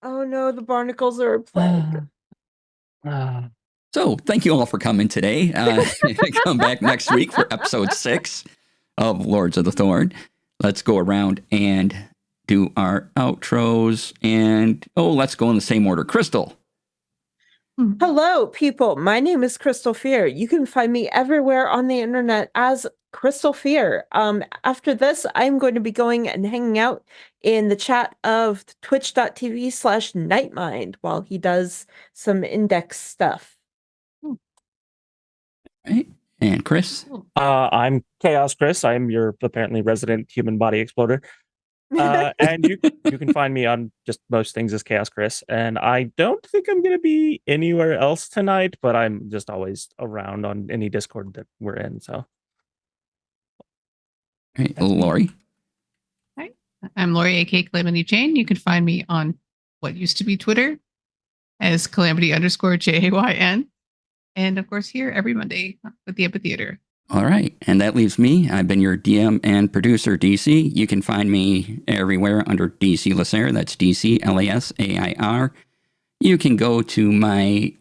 Oh no, the barnacles are a plague. So thank you all for coming today. Come back next week for episode 6 of Lords of the Thorn. Let's go around and do our outros. And let's go in the same order. Crystal. Hello, people. My name is Crystal Fear. You can find me everywhere on the internet as Crystal Fear. After this, I'm going to be going and hanging out in the chat of twitch.tv/nightmind while he does some index stuff. Right. And Chris. I'm Chaos Chris. I'm your apparently resident human body exploder. And you can find me on just most things as Chaos Chris. And I don't think I'm going to be anywhere else tonight, but I'm just always around on any Discord that we're in. So, Right. Lori. Hi, I'm Lori, aka Calamity Jane. You can find me on what used to be Twitter as Calamity_JAYN. And of course, here every Monday with the Amphitheater. All right. And that leaves me. I've been your DM and producer, DC. You can find me everywhere under DC Lasair. That's DC LASAIR. You can go to my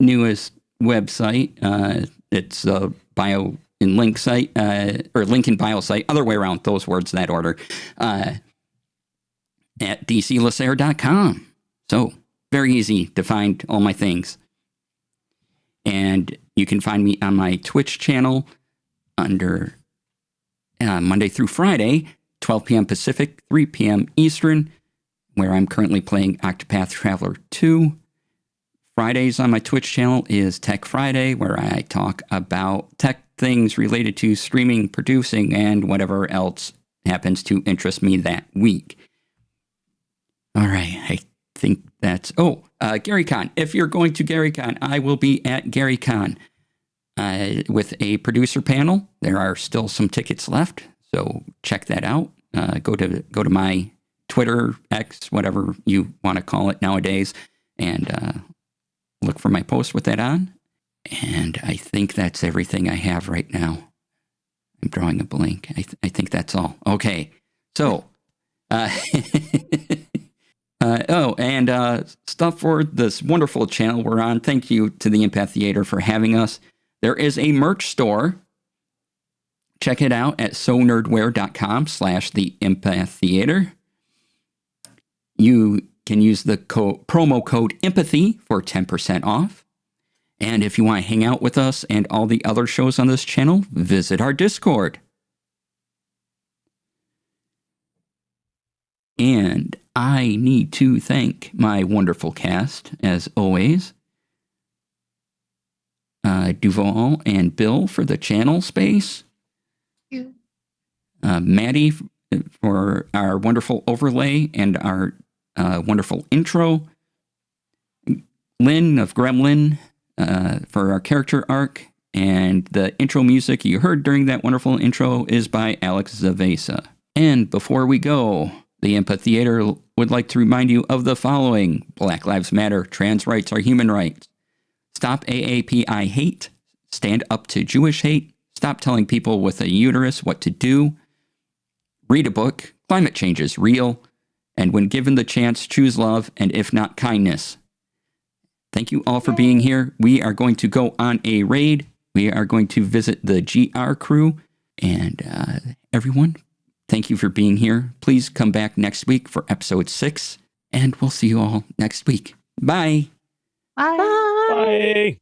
newest website. It's a bio in link site, or link in bio site, other way around, those words, that order, at dclasair.com. So very easy to find all my things. And you can find me on my Twitch channel under Monday through Friday, 12 p.m. Pacific, 3 p.m. Eastern, where I'm currently playing Octopath Traveler 2. Fridays on my Twitch channel is Tech Friday, where I talk about tech things related to streaming, producing, and whatever else happens to interest me that week. All right, I think that's... GaryCon. If you're going to GaryCon, I will be at GaryCon with a producer panel. There are still some tickets left, so check that out. Go to my Twitter, X, whatever you want to call it nowadays, and look for my post with that on. And I think that's everything I have right now. I'm drawing a blank. I think that's all. Okay, so... stuff for this wonderful channel we're on. Thank you to the Empath Theater for having us. There is a merch store. Check it out at sonerdware.com/the Empath Theater. You can use the promo code empathy for 10% off. And if you want to hang out with us and all the other shows on this channel, visit our Discord. And I need to thank my wonderful cast, as always. Duval and Bill for the channel space. Thank you. Maddie for our wonderful overlay and our wonderful intro. Lynn of Gremlin for our character arc. And the intro music you heard during that wonderful intro is by Alex Zavesa. And before we go, The Input Theater would like to remind you of the following: Black Lives Matter, trans rights are human rights. Stop AAPI hate. Stand up to Jewish hate. Stop telling people with a uterus what to do. Read a book. Climate change is real. And when given the chance, choose love, and if not, kindness. Thank you all for being here. We are going to go on a raid. We are going to visit the GR crew. And everyone, thank you for being here. Please come back next week for episode 6. And we'll see you all next week. Bye. Bye. Bye. Bye.